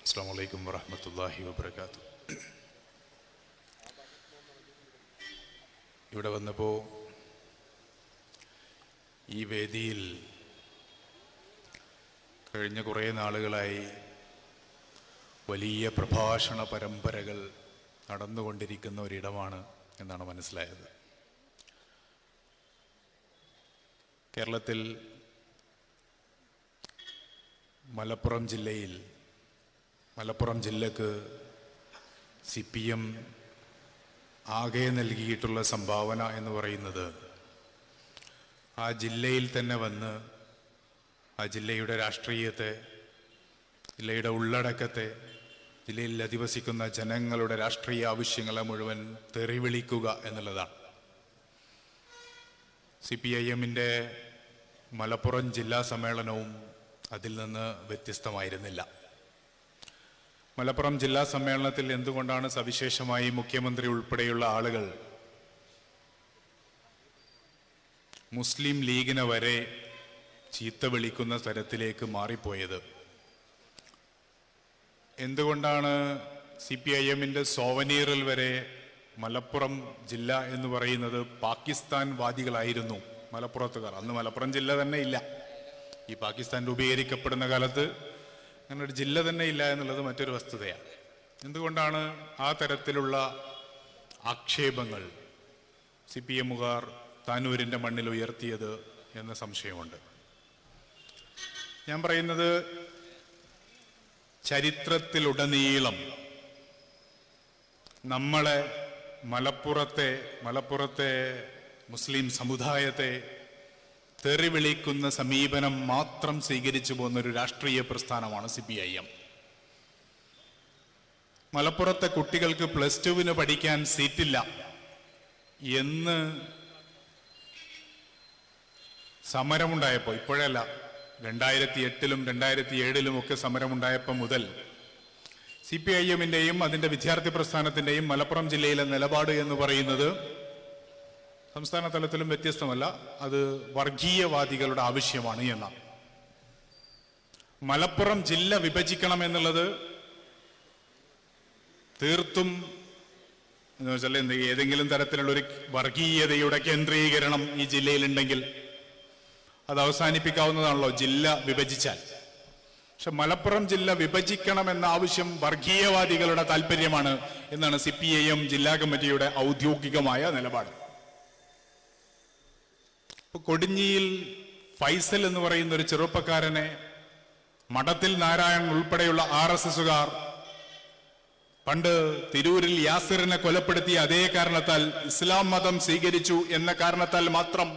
അസ്സലാമു അലൈക്കും വറഹ്മത്തുള്ളാഹി വബറകാതുഹു. ഇവിടെ വന്നപ്പോൾ ഈ വേദിയിൽ കഴിഞ്ഞ കുറേ നാളുകളായി വലിയ പ്രഭാഷണ പരമ്പരകൾ നടന്നുകൊണ്ടിരിക്കുന്ന ഒരിടമാണ് എന്നാണ് മനസ്സിലായത്. കേരളത്തിൽ മലപ്പുറം ജില്ലക്ക് CPM ആകെ നൽകിയിട്ടുള്ള സംഭാവന എന്ന് പറയുന്നത് ആ ജില്ലയിൽ തന്നെ വന്ന് ആ ജില്ലയുടെ രാഷ്ട്രീയത്തെ, ജില്ലയുടെ ഉള്ളടക്കത്തെ, ജില്ലയിൽ അധിവസിക്കുന്ന ജനങ്ങളുടെ രാഷ്ട്രീയ ആവശ്യങ്ങളെ മുഴുവൻ തെറിവിളിക്കുക എന്നുള്ളതാണ്. CPIM-ന്റെ മലപ്പുറം ജില്ലാ സമ്മേളനവും അതിൽ നിന്ന് വ്യത്യസ്തമായിരുന്നില്ല. മലപ്പുറം ജില്ലാ സമ്മേളനത്തിൽ എന്തുകൊണ്ടാണ് സവിശേഷമായി മുഖ്യമന്ത്രി ഉൾപ്പെടെയുള്ള ആളുകൾ മുസ്ലിം ലീഗിനെ വരെ ചീത്ത വിളിക്കുന്ന തരത്തിലേക്ക് മാറിപ്പോയത്? എന്തുകൊണ്ടാണ് CPIM-ന്റെ സോവനീറിൽ വരെ മലപ്പുറം ജില്ല എന്ന് പറയുന്നത് പാകിസ്ഥാൻ വാദികളായിരുന്നു മലപ്പുറത്തുകാർ? അന്ന് മലപ്പുറം ജില്ല തന്നെ ഇല്ല. ഈ പാകിസ്ഥാൻ രൂപീകരിക്കപ്പെടുന്ന കാലത്ത് അങ്ങനെ ഒരു ജില്ല തന്നെ ഇല്ല എന്നുള്ളത് മറ്റൊരു വസ്തുതയാണ്. എന്തുകൊണ്ടാണ് ആ തരത്തിലുള്ള ആക്ഷേപങ്ങൾ CPM-കാർ താനൂരിൻ്റെ മണ്ണിൽ ഉയർത്തിയത് എന്ന സംശയമുണ്ട്. ഞാൻ പറയുന്നത്, ചരിത്രത്തിലുടനീളം നമ്മളെ മലപ്പുറത്തെ മുസ്ലിം സമുദായത്തെ തെറിവിളിക്കുന്ന സമീപനം മാത്രം സ്വീകരിച്ചു പോകുന്നൊരു രാഷ്ട്രീയ പ്രസ്ഥാനമാണ് CPIM. മലപ്പുറത്തെ കുട്ടികൾക്ക് +2 പഠിക്കാൻ സീറ്റില്ല എന്ന് സമരമുണ്ടായപ്പോൾ, ഇപ്പോഴല്ല, 2008-ലും 2007-ലും ഒക്കെ സമരമുണ്ടായപ്പോൾ മുതൽ CPIM-ന്റെയും അതിൻ്റെ വിദ്യാർത്ഥി പ്രസ്ഥാനത്തിൻ്റെയും മലപ്പുറം ജില്ലയിലെ നിലപാട് എന്ന് പറയുന്നത് സംസ്ഥാന തലത്തിലും വ്യത്യസ്തമല്ല. അത് വർഗീയവാദികളുടെ ആവശ്യമാണ് എന്നാണ്. മലപ്പുറം ജില്ല വിഭജിക്കണം എന്നുള്ളത് തീർത്തും എന്ന് വെച്ചാൽ ഏതെങ്കിലും തരത്തിലുള്ള ഒരു വർഗീയതയുടെ കേന്ദ്രീകരണം ഈ ജില്ലയിലുണ്ടെങ്കിൽ അത് അവസാനിപ്പിക്കാവുന്നതാണല്ലോ ജില്ല വിഭജിച്ചാൽ. പക്ഷെ മലപ്പുറം ജില്ല വിഭജിക്കണമെന്ന ആവശ്യം വർഗീയവാദികളുടെ താല്പര്യമാണ് എന്നാണ് CPIM ജില്ലാ കമ്മിറ്റിയുടെ ഔദ്യോഗികമായ നിലപാട്. കൊടിഞ്ഞിയിൽ ഫൈസൽ എന്ന് പറയുന്ന ഒരു ചെറുപ്പക്കാരനെ മഠത്തിൽ നാരായണൻ ഉൾപ്പെടെയുള്ള RSSകാർ പണ്ട് തിരൂരിൽ യാസിറിനെ കൊലപ്പെടുത്തിയ അതേ കാരണത്താൽ, ഇസ്ലാം മതം സ്വീകരിച്ചു എന്ന കാരണത്താൽ മാത്രം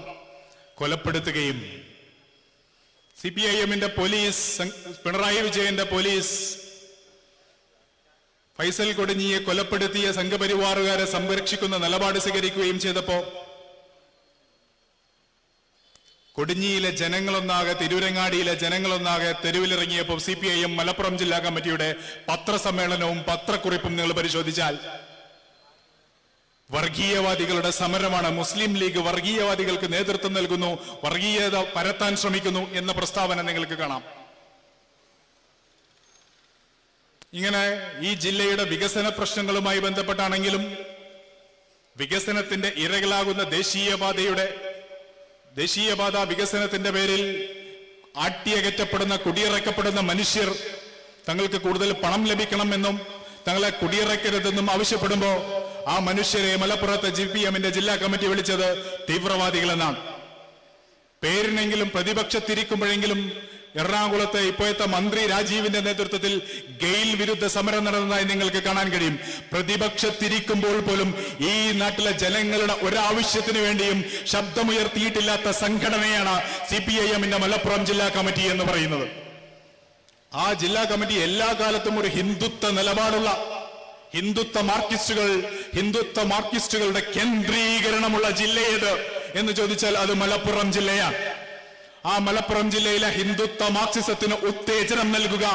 കൊലപ്പെടുത്തുകയും CPIM-ന്റെ പോലീസ്, പിണറായി വിജയന്റെ പോലീസ് ഫൈസൽ കൊടിഞ്ഞിയെ കൊലപ്പെടുത്തിയ സംഘപരിവാറുകാരെ സംരക്ഷിക്കുന്ന നിലപാട് സ്വീകരിക്കുകയും ചെയ്തപ്പോ കൊടിഞ്ഞിയിലെ ജനങ്ങളൊന്നാകെ, തിരൂരങ്ങാടിയിലെ ജനങ്ങളൊന്നാകെ തെരുവിലിറങ്ങിയപ്പോൾ CPIM മലപ്പുറം ജില്ലാ കമ്മിറ്റിയുടെ പത്രസമ്മേളനവും പത്രക്കുറിപ്പും നിങ്ങൾ പരിശോധിച്ചാൽ വർഗീയവാദികളുടെ സമരമാണ്. മുസ്ലിം ലീഗ് വർഗീയവാദികൾക്ക് നേതൃത്വം നൽകുന്നു, വർഗീയത പരത്താൻ ശ്രമിക്കുന്നു എന്ന പ്രസ്താവന നിങ്ങൾക്ക് കാണാം. ഇങ്ങനെ ഈ ജില്ലയുടെ വികസന പ്രശ്നങ്ങളുമായി ബന്ധപ്പെട്ടാണെങ്കിലും വികസനത്തിന്റെ ഇരകളാകുന്ന ദേശീയപാത വികസനത്തിന്റെ പേരിൽ ആട്ടിയകറ്റപ്പെടുന്ന, കുടിയിറക്കപ്പെടുന്ന മനുഷ്യർ തങ്ങൾക്ക് കൂടുതൽ പണം ലഭിക്കണമെന്നും തങ്ങളെ കുടിയിറക്കരുതെന്നും ആവശ്യപ്പെടുമ്പോൾ ആ മനുഷ്യരെ മലപ്പുറത്തെ CPM-ന്റെ ജില്ലാ കമ്മിറ്റി വിളിച്ചത് തീവ്രവാദികളെന്നാണ്. പേരിനെങ്കിലും പ്രതിപക്ഷത്തിരിക്കുമ്പോഴെങ്കിലും എറണാകുളത്തെ ഇപ്പോഴത്തെ മന്ത്രി രാജീവിന്റെ നേതൃത്വത്തിൽ ഗെയിൽ വിരുദ്ധ സമരം നടന്നതായി നിങ്ങൾക്ക് കാണാൻ കഴിയും. പ്രതിപക്ഷത്തിരിക്കുമ്പോൾ പോലും ഈ നാട്ടിലെ ജനങ്ങളുടെ ഒരാവശ്യത്തിന് വേണ്ടിയും ശബ്ദമുയർത്തിയിട്ടില്ലാത്ത സംഘടനയാണ് CPIM-ന്റെ മലപ്പുറം ജില്ലാ കമ്മിറ്റി എന്ന് പറയുന്നത്. ആ ജില്ലാ കമ്മിറ്റി എല്ലാ കാലത്തും ഒരു ഹിന്ദുത്വ നിലപാടുള്ള, ഹിന്ദുത്വ മാർക്സിസ്റ്റുകളുടെ കേന്ദ്രീകരണമുള്ള ജില്ലയേത് എന്ന് ചോദിച്ചാൽ അത് മലപ്പുറം ജില്ലയാണ്. ആ മലപ്പുറം ജില്ലയിലെ ഹിന്ദുത്വ മാർക്സിസത്തിന് ഉത്തേജനം നൽകുക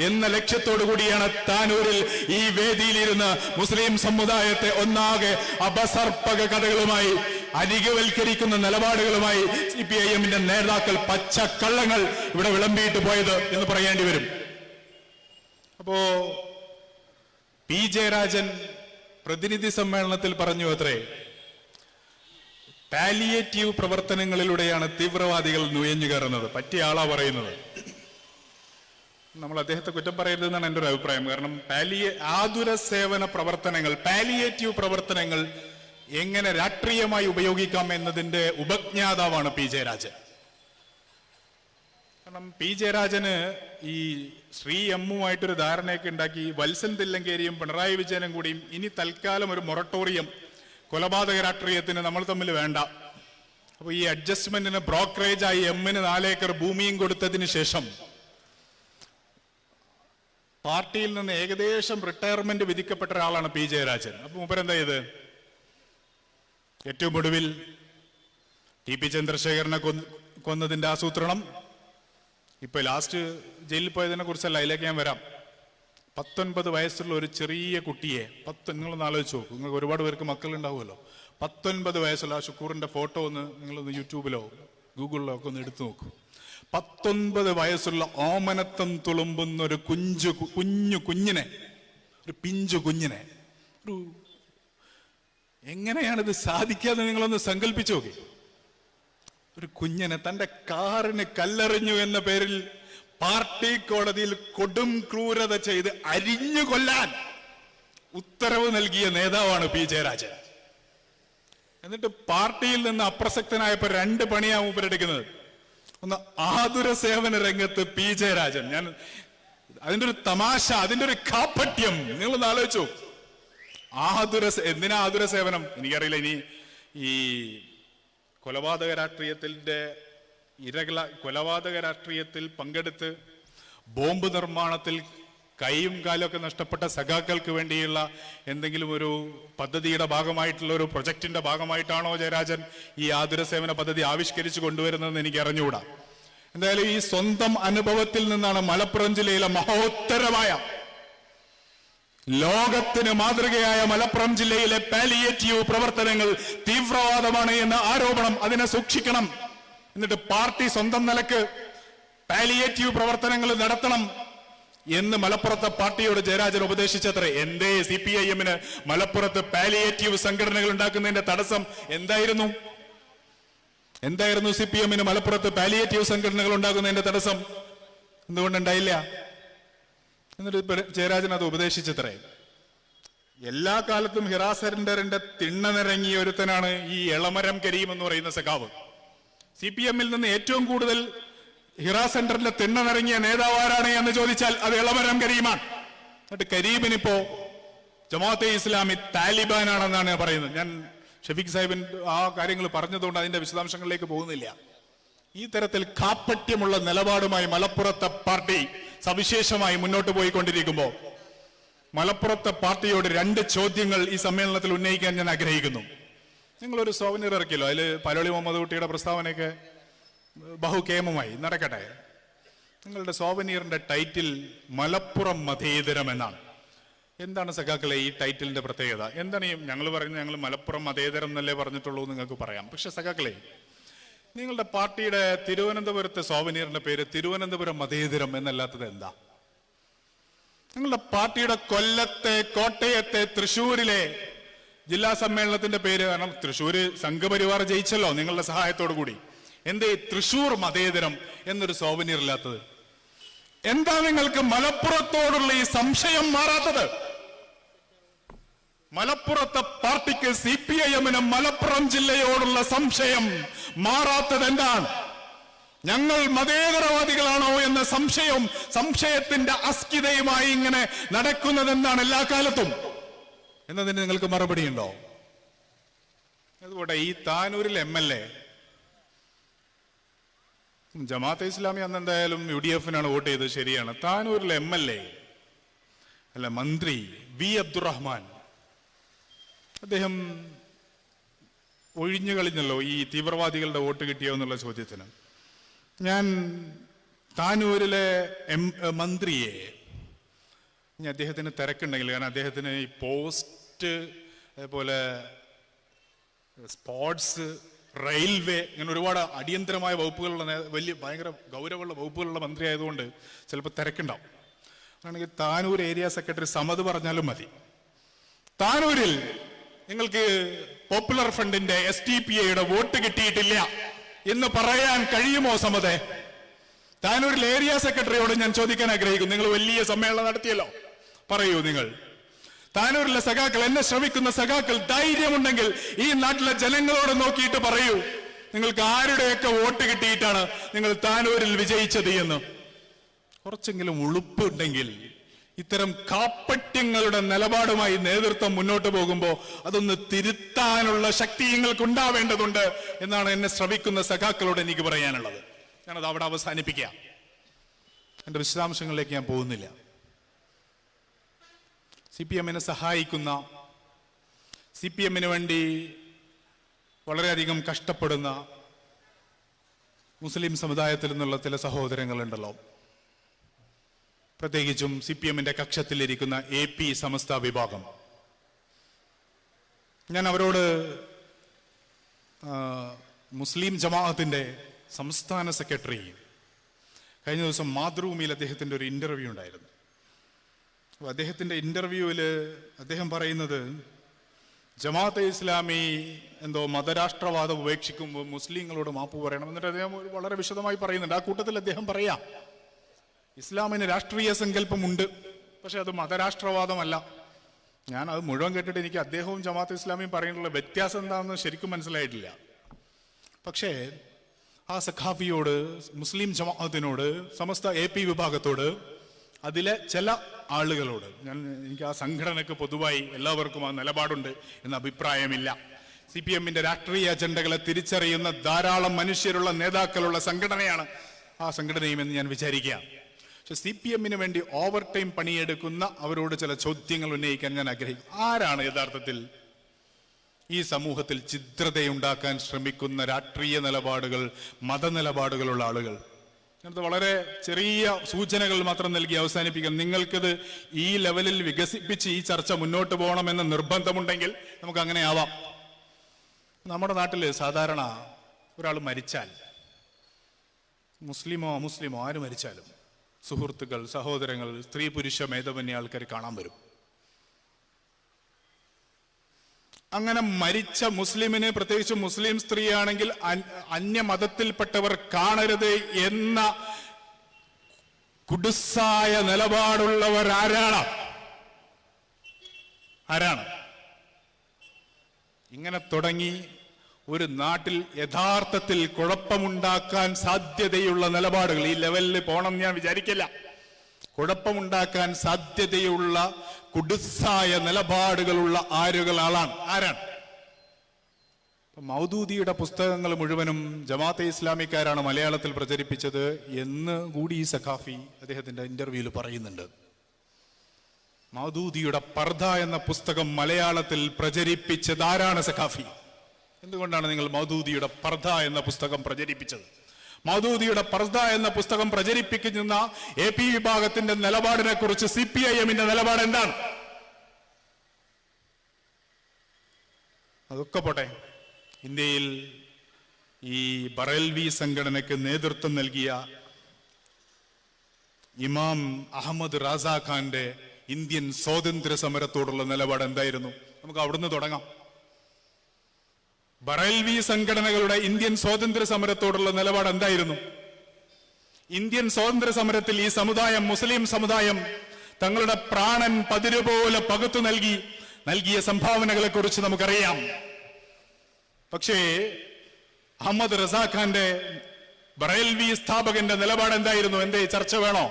എന്ന ലക്ഷ്യത്തോടു കൂടിയാണ് താനൂരിൽ ഈ വേദിയിലിരുന്ന് മുസ്ലിം സമുദായത്തെ ഒന്നാകെ അപസർപ്പക കഥകളുമായി, അരികവൽക്കരിക്കുന്ന നിലപാടുകളുമായി CPIM-ന്റെ നേതാക്കൾ പച്ചക്കള്ളങ്ങൾ ഇവിടെ വിളമ്പിയിട്ട് പോയത് എന്ന് പറയേണ്ടി വരും. അപ്പോ പി ജയരാജൻ പ്രതിനിധി സമ്മേളനത്തിൽ പറഞ്ഞു അത്രേ, പാലിയേറ്റീവ് പ്രവർത്തനങ്ങളിലൂടെയാണ് തീവ്രവാദികൾ നുഴഞ്ഞു കയറുന്നത്. പറ്റിയ ആളാ പറയുന്നത്. നമ്മൾ അദ്ദേഹത്തെ കുറ്റം പറയരുതെന്നാണ് എൻ്റെ ഒരു അഭിപ്രായം. കാരണം ആതുര സേവന പ്രവർത്തനങ്ങൾ, പാലിയേറ്റീവ് പ്രവർത്തനങ്ങൾ എങ്ങനെ രാഷ്ട്രീയമായി ഉപയോഗിക്കാം എന്നതിന്റെ ഉപജ്ഞാതാവാണ് പി ജയരാജൻ. കാരണം പി ജയരാജന് ഈ ശ്രീ എമ്മുമായിട്ടൊരു ധാരണയൊക്കെ ഉണ്ടാക്കി വത്സൻ തില്ലങ്കേരിയും പിണറായി വിജയനും കൂടിയും ഇനി തൽക്കാലം ഒരു മൊറട്ടോറിയം കൊലപാതക രാഷ്ട്രീയത്തിന് നമ്മൾ തമ്മിൽ വേണ്ട. അപ്പൊ ഈ അഡ്ജസ്റ്റ്മെന്റിന് ബ്രോക്കറേജായി എമ്മിന് 4 ഏക്കർ ഭൂമിയും കൊടുത്തതിന് ശേഷം പാർട്ടിയിൽ നിന്ന് ഏകദേശം റിട്ടയർമെന്റ് വിധിക്കപ്പെട്ട ഒരാളാണ് പി ജയരാജൻ. അപ്പൊ മൂപ്പരെന്താ ചെയ്ത്? ഏറ്റവും ഒടുവിൽ ടി പി ചന്ദ്രശേഖരനെ കൊന്നതിന്റെ ആസൂത്രണം, ഇപ്പൊ ലാസ്റ്റ് ജയിലിൽ പോയതിനെ കുറിച്ചല്ല, അതിലേക്ക് ഞാൻ വരാം. 19 വയസ്സുള്ള ഒരു ചെറിയ കുട്ടിയെ, നിങ്ങളൊന്ന് ആലോചിച്ച് നോക്കൂ, നിങ്ങൾക്ക് ഒരുപാട് പേർക്ക് മക്കളുണ്ടാവുമല്ലോ. 19 വയസ്സുള്ള ആ ഷുക്കൂറിന്റെ ഫോട്ടോ ഒന്ന് നിങ്ങളൊന്ന് യൂട്യൂബിലോ ഗൂഗിളിലോ ഒക്കെ ഒന്ന് എടുത്തു നോക്കൂ. 19 വയസ്സുള്ള ഓമനത്തം തുളുമ്പുന്ന ഒരു കുഞ്ഞിനെ, ഒരു പിഞ്ചു കുഞ്ഞിനെ, ഒരു എങ്ങനെയാണിത് സാധിക്കാതെ നിങ്ങളൊന്ന് സങ്കല്പിച്ചു നോക്കി. ഒരു കുഞ്ഞിനെ തന്റെ കാറിന് കല്ലെറിഞ്ഞു എന്ന പേരിൽ പാർട്ടി കോടതിയിൽ കൊടും ക്രൂരത ചെയ്ത് അരിഞ്ഞു കൊല്ലാൻ ഉത്തരവ് നൽകിയ നേതാവാണ് പി ജയരാജൻ. എന്നിട്ട് പാർട്ടിയിൽ നിന്ന് അപ്രസക്തനായപ്പോ 2 പണിയാണ് മൂപ്പരെടുക്കുന്നത്. ഒന്ന്, ആതുര സേവന രംഗത്ത് പി ജയരാജൻ. ഞാൻ അതിന്റെ ഒരു തമാശ, അതിന്റെ ഒരു കാപ്പട്യം നിങ്ങളൊന്ന് ആലോചിച്ചു. എന്തിനാ ആതുര സേവനം? എനിക്കറിയില്ല. ഇനി ഈ കൊലപാതക രാഷ്ട്രീയത്തിൽ പങ്കെടുത്ത് ബോംബ് നിർമ്മാണത്തിൽ കൈയും കാലും ഒക്കെ നഷ്ടപ്പെട്ട സഖാക്കൾക്ക് വേണ്ടിയുള്ള എന്തെങ്കിലും ഒരു പദ്ധതിയുടെ ഭാഗമായിട്ടുള്ള ഒരു പ്രൊജക്ടിന്റെ ഭാഗമായിട്ടാണോ ജയരാജൻ ഈ ആതുര സേവന പദ്ധതി ആവിഷ്കരിച്ചു കൊണ്ടുവരുന്നതെന്ന് എനിക്ക് അറിഞ്ഞുകൂടാ. എന്തായാലും ഈ സ്വന്തം അനുഭവത്തിൽ നിന്നാണ് മലപ്പുറം ജില്ലയിലെ മഹോത്തരമായ, ലോകത്തിന് മാതൃകയായ മലപ്പുറം ജില്ലയിലെ പാലിയേറ്റീവ് പ്രവർത്തനങ്ങൾ തീവ്രവാദമാണ് എന്ന ആരോപണം, അതിനെ സൂക്ഷിക്കണം. എന്നിട്ട് പാർട്ടി സ്വന്തം നിലക്ക് പാലിയേറ്റീവ് പ്രവർത്തനങ്ങൾ നടത്തണം എന്ന് മലപ്പുറത്തെ പാർട്ടിയോട് ജയരാജൻ ഉപദേശിച്ചത്രേ. എന്തേ CPIM-ന് മലപ്പുറത്ത് പാലിയേറ്റീവ് സംഘടനകൾ ഉണ്ടാക്കുന്നതിന്റെ തടസ്സം എന്തായിരുന്നു? CPM-ന് മലപ്പുറത്ത് പാലിയേറ്റീവ് സംഘടനകൾ ഉണ്ടാക്കുന്നതിന്റെ തടസ്സം എന്തുകൊണ്ടുണ്ടായില്ല? എന്നിട്ട് ജയരാജൻ അത് ഉപദേശിച്ചത്രേ. എല്ലാ കാലത്തും ഹിറാ സെന്ററിന്റെ തിണ്ണ നിറങ്ങിയ ഒരുത്തനാണ് ഈ എളമരം കരീം എന്ന് പറയുന്ന സഖാവ്. CPM-ൽ നിന്ന് ഏറ്റവും കൂടുതൽ ഹിറാ സെന്ററിന്റെ തിണ്ണ നിറങ്ങിയ നേതാവ് ആരാണ് എന്ന് ചോദിച്ചാൽ അത് എളമരം കരീമാണ്. എന്നിട്ട് കരീമിനിപ്പോ ജമാഅത്തെ ഇസ്ലാമി താലിബാനാണെന്നാണ് പറയുന്നത്. ഞാൻ ഷഫീഖ് സാഹിബിൻ ആ കാര്യങ്ങൾ പറഞ്ഞതുകൊണ്ട് അതിന്റെ വിശദാംശങ്ങളിലേക്ക് പോകുന്നില്ല. ഈ തരത്തിൽ കാപ്പട്യമുള്ള നിലപാടുമായി മലപ്പുറത്തെ പാർട്ടി സവിശേഷമായി മുന്നോട്ട് പോയിക്കൊണ്ടിരിക്കുമ്പോൾ മലപ്പുറത്തെ പാർട്ടിയോട് 2 ചോദ്യങ്ങൾ ഈ സമ്മേളനത്തിൽ ഉന്നയിക്കാൻ ഞാൻ ആഗ്രഹിക്കുന്നു. നിങ്ങളൊരു സോവനീർ ഇറക്കിയല്ലോ, അതിൽ പലോളി മുഹമ്മദ് കുട്ടിയുടെ പ്രസ്താവനയൊക്കെ ബഹുകേമമായി നടക്കട്ടെ. നിങ്ങളുടെ സോവനീറിന്റെ ടൈറ്റിൽ മലപ്പുറം മതേതരം എന്നാണ്. എന്താണ് സഖാക്കളെ ഈ ടൈറ്റിലിന്റെ പ്രത്യേകത? എന്താണ് ഞങ്ങൾ പറയുന്നത്? ഞങ്ങൾ മലപ്പുറം മതേതരം എന്നല്ലേ പറഞ്ഞിട്ടുള്ളൂ നിങ്ങൾക്ക് പറയാം. പക്ഷെ സഖാക്കളെ, നിങ്ങളുടെ പാർട്ടിയുടെ തിരുവനന്തപുരത്തെ സോവനീറിന്റെ പേര് തിരുവനന്തപുരം മതേതരം എന്നല്ലാത്തത് എന്താ? നിങ്ങളുടെ പാർട്ടിയുടെ കൊല്ലത്തെ, കോട്ടയത്തെ, തൃശ്ശൂരിലെ ജില്ലാ സമ്മേളനത്തിന്റെ പേര്, കാരണം തൃശ്ശൂര് സംഘപരിവാർ ജയിച്ചല്ലോ നിങ്ങളുടെ സഹായത്തോടു കൂടി, എന്തേ തൃശ്ശൂർ മതേതരം എന്നൊരു സോവനീർ ഇല്ലാത്തത്? എന്താ നിങ്ങൾക്ക് മലപ്പുറത്തോടുള്ള ഈ സംശയം മാറാത്തത്? മലപ്പുറത്തെ പാർട്ടിക്ക് CPIM-ന് മലപ്പുറം ജില്ലയോടുള്ള സംശയം മാറാത്തത് എന്താണ്? ഞങ്ങൾ മതേതരവാദികളാണോ എന്ന സംശയത്തിന്റെ അസ്കിതയുമായി ഇങ്ങനെ നടക്കുന്നത് എന്താണ് എല്ലാ കാലത്തും എന്നതിന് നിങ്ങൾക്ക് മറുപടിയുണ്ടോ? അതുപോലെ ഈ താനൂരിൽ MLA, ജമാഅത്തെ ഇസ്ലാമി അന്ന് എന്തായാലും UDF-നാണ് വോട്ട് ചെയ്തത്, ശരിയാണ്. താനൂരിലെ MLA അല്ല മന്ത്രി V. അബ്ദുറഹ്മാൻ, അദ്ദേഹം ഒഴിഞ്ഞു കളിഞ്ഞല്ലോ ഈ തീവ്രവാദികളുടെ വോട്ട് കിട്ടിയോ എന്നുള്ള ചോദ്യത്തിന്. ഞാൻ താനൂരിലെ മന്ത്രിയെ, ഇനി അദ്ദേഹത്തിന് തിരക്കുണ്ടെങ്കിൽ, കാരണം അദ്ദേഹത്തിന് ഈ പോസ്റ്റ്, അതേപോലെ സ്പോർട്സ്, റെയിൽവേ, ഇങ്ങനെ ഒരുപാട് അടിയന്തരമായ വകുപ്പുകളുള്ള ഭയങ്കര ഗൗരവമുള്ള വകുപ്പുകളുള്ള മന്ത്രി ആയതുകൊണ്ട് ചിലപ്പോൾ തിരക്കുണ്ടാവും. ആണെങ്കിൽ താനൂർ ഏരിയ സെക്രട്ടറി സമദ് പറഞ്ഞാലും മതി. താനൂരിൽ നിങ്ങൾക്ക് പോപ്പുലർ ഫ്രണ്ടിന്റെ SDPIയുടെ വോട്ട് കിട്ടിയിട്ടില്ല എന്ന് പറയാൻ കഴിയുമോ സമദേ? താനൂരിൽ ഏരിയ സെക്രട്ടറിയോട് ഞാൻ ചോദിക്കാൻ ആഗ്രഹിക്കുന്നു. നിങ്ങൾ വലിയ സമ്മേളനം നടത്തിയല്ലോ, പറയൂ നിങ്ങൾ. താനൂരിലെ സഖാക്കൾ, എന്നെ ശ്രമിക്കുന്ന സഖാക്കൾ ധൈര്യമുണ്ടെങ്കിൽ ഈ നാട്ടിലെ ജനങ്ങളോട് നോക്കിയിട്ട് പറയൂ, നിങ്ങൾക്ക് ആരുടെയൊക്കെ വോട്ട് കിട്ടിയിട്ടാണ് നിങ്ങൾ താനൂരിൽ വിജയിച്ചത് എന്ന്. കുറച്ചെങ്കിലും ഉളുപ്പുണ്ടെങ്കിൽ ഇത്തരം കാപ്പട്യങ്ങളുടെ നിലപാടുമായി നേതൃത്വം മുന്നോട്ട് പോകുമ്പോൾ അതൊന്ന് തിരുത്താനുള്ള ശക്തി നിങ്ങൾക്ക് ഉണ്ടാവേണ്ടതുണ്ട് എന്നാണ് എന്നെ ശ്രമിക്കുന്ന സഖാക്കളോട് എനിക്ക് പറയാനുള്ളത്. ഞാനത് അവിടെ അവസാനിപ്പിക്കാം. എന്റെ വിശദാംശങ്ങളിലേക്ക് ഞാൻ പോകുന്നില്ല. CPM-നെ സഹായിക്കുന്ന, CPM-ന് വേണ്ടി വളരെയധികം കഷ്ടപ്പെടുന്ന മുസ്ലിം സമുദായത്തിൽ നിന്നുള്ള ചില സഹോദരങ്ങളുണ്ടല്ലോ, പ്രത്യേകിച്ചും CPM-ന്റെ കക്ഷത്തിലിരിക്കുന്ന AP സമസ്ത വിഭാഗം. ഞാൻ അവരോട് മുസ്ലിം ജമാഅത്തിന്റെ സംസ്ഥാന സെക്രട്ടറി കഴിഞ്ഞ ദിവസം മാതൃഭൂമിയിൽ അദ്ദേഹത്തിന്റെ ഒരു ഇന്റർവ്യൂ ഉണ്ടായിരുന്നു. അദ്ദേഹത്തിന്റെ ഇന്റർവ്യൂവിൽ അദ്ദേഹം പറയുന്നത്, ജമാഅത്തെ ഇസ്ലാമി എന്തോ മതരാഷ്ട്രവാദം ഉപേക്ഷിക്കുമ്പോൾ മുസ്ലിങ്ങളോട് മാപ്പ് പറയണം. എന്നിട്ട് അദ്ദേഹം വളരെ വിശദമായി പറയുന്നുണ്ട്. ആ കൂട്ടത്തിൽ അദ്ദേഹം പറയാം, ഇസ്ലാമിന് രാഷ്ട്രീയ സങ്കല്പമുണ്ട്, പക്ഷെ അത് മതരാഷ്ട്രവാദമല്ല. ഞാൻ അത് മുഴുവൻ കേട്ടിട്ട് എനിക്ക് അദ്ദേഹവും ജമാഅത്തെ ഇസ്ലാമിയും പറയുന്നുള്ള വ്യത്യാസം എന്താണെന്ന് ശരിക്കും മനസ്സിലായിട്ടില്ല. പക്ഷേ ആ സഖാഫിയോട്, മുസ്ലിം ജമാഅത്തിനോട്, സമസ്ത AP വിഭാഗത്തോട്, അതിലെ ചില ആളുകളോട്, എനിക്ക് ആ സംഘടനയ്ക്ക് പൊതുവായി എല്ലാവർക്കും ആ നിലപാടുണ്ട് എന്ന അഭിപ്രായമില്ല. CPM-ന്റെ രാഷ്ട്രീയ അജണ്ടകളെ തിരിച്ചറിയുന്ന ധാരാളം മനുഷ്യരുള്ള, നേതാക്കളുള്ള സംഘടനയാണ് ആ സംഘടനയും എന്ന് ഞാൻ വിചാരിക്കാം. പക്ഷെ CPM-ന് വേണ്ടി ഓവർ ടൈം പണിയെടുക്കുന്ന അവരോട് ചില ചോദ്യങ്ങൾ ഉന്നയിക്കാൻ ഞാൻ ആഗ്രഹിക്കും. ആരാണ് യഥാർത്ഥത്തിൽ ഈ സമൂഹത്തിൽ ഛിദ്രതയുണ്ടാക്കാൻ ശ്രമിക്കുന്ന രാഷ്ട്രീയ നിലപാടുകൾ, മതനിലപാടുകളുള്ള ആളുകൾ? ഞാനത് വളരെ ചെറിയ സൂചനകൾ മാത്രം നൽകി അവസാനിപ്പിക്കാം. നിങ്ങൾക്കിത് ഈ ലെവലിൽ വികസിപ്പിച്ച് ഈ ചർച്ച മുന്നോട്ട് പോകണമെന്ന് നിർബന്ധമുണ്ടെങ്കിൽ നമുക്ക് അങ്ങനെ ആവാം. നമ്മുടെ നാട്ടിൽ സാധാരണ ഒരാൾ മരിച്ചാൽ, മുസ്ലിമോ അമുസ്ലിമോ ആര് മരിച്ചാലും സുഹൃത്തുക്കൾ, സഹോദരങ്ങൾ, സ്ത്രീ പുരുഷ ഭേദമന്യേ ആൾക്കാർ കാണാൻ വരും. അങ്ങനെ മരിച്ച മുസ്ലിമിന്, പ്രത്യേകിച്ച് മുസ്ലിം സ്ത്രീയാണെങ്കിൽ അന്യമതത്തിൽപ്പെട്ടവർ കാണരുത് എന്ന കുടുസായ നിലപാടുള്ളവർ ആരാണ്? ഇങ്ങനെ തുടങ്ങി ഒരു നാട്ടിൽ യഥാർത്ഥത്തിൽ കുഴപ്പമുണ്ടാക്കാൻ സാധ്യതയുള്ള നിലപാടുകൾ, ഈ ലെവലിൽ പോകണം ഞാൻ വിചാരിക്കില്ല, കുഴപ്പമുണ്ടാക്കാൻ സാധ്യതയുള്ള കുടുസായ നിലപാടുകളുള്ള ആരാണ്? മൗദൂദിയുടെ പുസ്തകങ്ങൾ മുഴുവനും ജമാഅത്തെ ഇസ്ലാമിക്കാരാണ് മലയാളത്തിൽ പ്രചരിപ്പിച്ചത് എന്ന് കൂടി ഈ സഖാഫി അദ്ദേഹത്തിന്റെ ഇന്റർവ്യൂവിൽ പറയുന്നുണ്ട്. മൗദൂദിയുടെ പർദ എന്ന പുസ്തകം മലയാളത്തിൽ പ്രചരിപ്പിച്ചത് ആരാണ് സഖാഫി? എന്തുകൊണ്ടാണ് നിങ്ങൾ മൗദൂദിയുടെ പർദ എന്ന പുസ്തകം പ്രചരിപ്പിച്ചത്? മൗദൂദിയുടെ പർദ എന്ന പുസ്തകം പ്രചരിപ്പിക്കുന്ന AP വിഭാഗത്തിന്റെ നിലപാടിനെ കുറിച്ച് CPIM-ന്റെ നിലപാട് എന്താണ്? അതൊക്കെ പോട്ടെ, ഇന്ത്യയിൽ ഈ ബറേൽവി സംഘടനയ്ക്ക് നേതൃത്വം നൽകിയ ഇമാം അഹമ്മദ് റാസ ഖാന്റെ ഇന്ത്യൻ സ്വാതന്ത്ര്യ സമരത്തോടുള്ള നിലപാട് എന്തായിരുന്നു? നമുക്ക് അവിടുന്ന് തുടങ്ങാം. ബറേൽവി സംഘടനകളുടെ ഇന്ത്യൻ സ്വാതന്ത്ര്യ സമരത്തോടുള്ള നിലപാട് എന്തായിരുന്നു? ഇന്ത്യൻ സ്വാതന്ത്ര്യ സമരത്തിൽ ഈ സമുദായം, മുസ്ലിം സമുദായം, തങ്ങളുടെ പ്രാണൻ പതിരുപോലെ പകുത്തു നൽകിയ സംഭാവനകളെ കുറിച്ച് നമുക്കറിയാം. പക്ഷേ അഹമ്മദ് റസാ ഖാന്റെ, ബറേൽവി സ്ഥാപകന്റെ നിലപാട് എന്തായിരുന്നു? എന്തേ ചർച്ച വേണോ?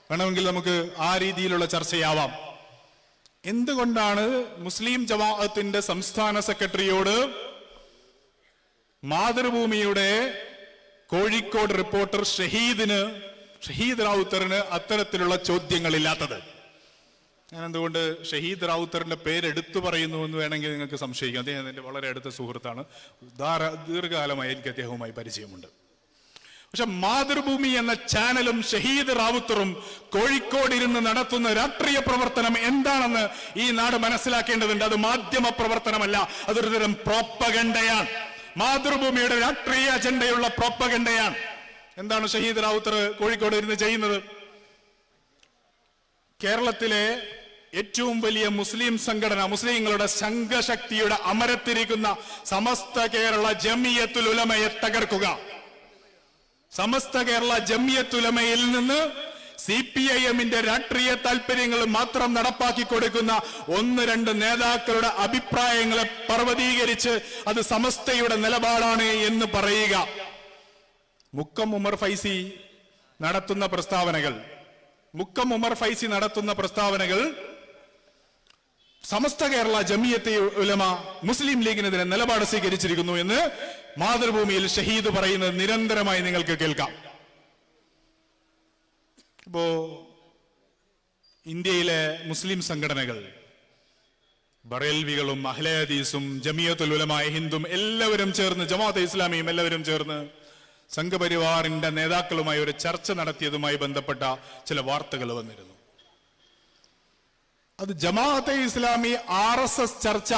വേണമെങ്കിൽ നമുക്ക് ആ രീതിയിലുള്ള ചർച്ചയാവാം. എന്തുകൊണ്ടാണ് മുസ്ലിം ജമാഅത്തിന്റെ സംസ്ഥാന സെക്രട്ടറിയോട് മാതൃഭൂമിയുടെ കോഴിക്കോട് റിപ്പോർട്ടർ ഷഹീദ് റാവുത്തറിന് അത്തരത്തിലുള്ള ചോദ്യങ്ങളില്ലാത്തത്? ഞാൻ എന്തുകൊണ്ട് ഷഹീദ് റാവുത്തറിന്റെ പേര് എടുത്തു പറയുന്നു എന്ന് വേണമെങ്കിൽ നിങ്ങൾക്ക് സംശയിക്കാം. അദ്ദേഹം എന്റെ വളരെ അടുത്ത സുഹൃത്താണ്, ദീർഘകാലമായി എനിക്ക് അദ്ദേഹവുമായി പരിചയമുണ്ട്. പക്ഷെ മാതൃഭൂമി എന്ന ചാനലും ഷഹീദ് റാവുത്തറും കോഴിക്കോട് ഇരുന്ന് നടത്തുന്ന രാഷ്ട്രീയ പ്രവർത്തനം എന്താണെന്ന് ഈ നാട് മനസ്സിലാക്കേണ്ടതുണ്ട്. അത് മാധ്യമ പ്രവർത്തനമല്ല, അതൊരു തരം പ്രോപ്പഗണ്ടയാണ്. മാതൃഭൂമിയുടെ രാഷ്ട്രീയ അജണ്ടയുള്ള പ്രോപ്പഗണ്ടയാണ്. എന്താണ് ഷഹീദ് റാവുത്തർ കോഴിക്കോട് ഇരുന്ന് ചെയ്യുന്നത്? കേരളത്തിലെ ഏറ്റവും വലിയ മുസ്ലിം സംഘടന, മുസ്ലിങ്ങളുടെ സംഘശക്തിയുടെ അമരത്തിരിക്കുന്ന സമസ്ത കേരള ജമിയത്തുൽ ഉലമയെ തകർക്കുക. സമസ്ത കേരള ജമിയത്തുൽ ഉലമയിൽ നിന്ന് CPIM-ന്റെ രാഷ്ട്രീയ താല്പര്യങ്ങൾ മാത്രം നടപ്പാക്കി കൊടുക്കുന്ന 1-2 നേതാക്കളുടെ അഭിപ്രായങ്ങളെ പർവ്വതീകരിച്ച് അത് സമസ്തയുടെ നിലപാടാണ് എന്ന് പറയുക. മുക്കം ഉമർ ഫൈസി നടത്തുന്ന പ്രസ്താവനകൾ സമസ്ത കേരള ജമിയത്തെ ഉലമ മുസ്ലിം ലീഗിനെതിരെ നിലപാട് സ്വീകരിച്ചിരിക്കുന്നു എന്ന് മാതൃഭൂമിയിൽ ഷഹീദ് പറയുന്നത് നിരന്തരമായി നിങ്ങൾക്ക് കേൾക്കാം. ഇപ്പോ ഇന്ത്യയിലെ മുസ്ലിം സംഘടനകൾ, ബറേൽവികളും അഹ്ലെ ഹദീസും ജമിയത്തുൽ ഉലമ ഹിന്ദും എല്ലാവരും ചേർന്ന്, ജമാഅത്തെ ഇസ്ലാമിയും എല്ലാവരും ചേർന്ന് സംഘപരിവാറിന്റെ നേതാക്കളുമായി ഒരു ചർച്ച നടത്തിയതുമായി ബന്ധപ്പെട്ട ചില വാർത്തകൾ വന്നിരുന്നു. അത് ജമാഅത്തെ ഇസ്ലാമി RSS ചർച്ച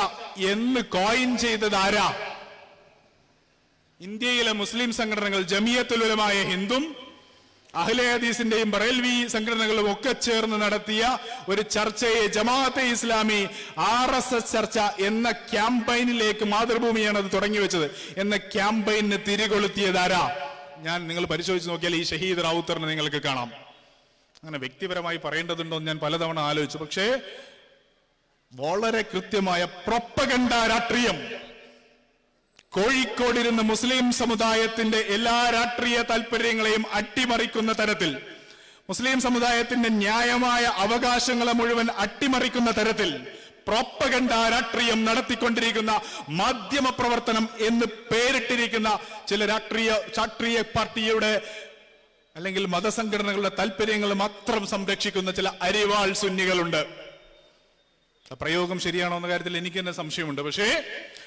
എന്ന് കോയിൻ ചെയ്തത് ആരാ? ഇന്ത്യയിലെ മുസ്ലിം സംഘടനകൾ ജമിയത്തുൽ ഉലമ ഹിന്ദും അഹ്ലെ ഹദീസിന്റെയും ബറേൽവി സംഘടനകളും ഒക്കെ ചേർന്ന് നടത്തിയ ഒരു ചർച്ചയെ ജമാഅത്തെ ഇസ്ലാമി RSS ചർച്ച എന്ന ക്യാമ്പയിനിലേക്ക്, മാതൃഭൂമിയാണ് അത് തുടങ്ങി വെച്ചത്, എന്ന ക്യാമ്പയിന് തിരികൊളുത്തിയതാരാ? നിങ്ങൾ പരിശോധിച്ച് നോക്കിയാൽ ഈ ഷഹീദ് റാവുത്തറിനെ നിങ്ങൾക്ക് കാണാം. അങ്ങനെ വ്യക്തിപരമായി പറയേണ്ടതുണ്ടോ എന്ന് ഞാൻ പലതവണ ആലോചിച്ചു. പക്ഷേ വളരെ കൃത്യമായ പ്രൊപ്പഗണ്ട രാഷ്ട്രീയം, കോഴിക്കോടിരുന്ന് മുസ്ലിം സമുദായത്തിന്റെ എല്ലാ രാഷ്ട്രീയ താല്പര്യങ്ങളെയും അട്ടിമറിക്കുന്ന തരത്തിൽ, മുസ്ലിം സമുദായത്തിന്റെ ന്യായമായ അവകാശങ്ങളെ മുഴുവൻ അട്ടിമറിക്കുന്ന തരത്തിൽ പ്രൊപ്പഗണ്ട രാഷ്ട്രീയം നടത്തിക്കൊണ്ടിരിക്കുന്ന മാധ്യമ പ്രവർത്തനം എന്ന് പേരിട്ടിരിക്കുന്ന ചില രാഷ്ട്രീയ പാർട്ടിയുടെ അല്ലെങ്കിൽ മതസംഘടനകളുടെ താല്പര്യങ്ങൾ മാത്രം സംരക്ഷിക്കുന്ന ചില അരിവാൾ സുന്നികളുണ്ട്. പ്രയോഗം ശരിയാണോ എന്ന കാര്യത്തിൽ എനിക്ക് തന്നെ സംശയമുണ്ട്. പക്ഷേ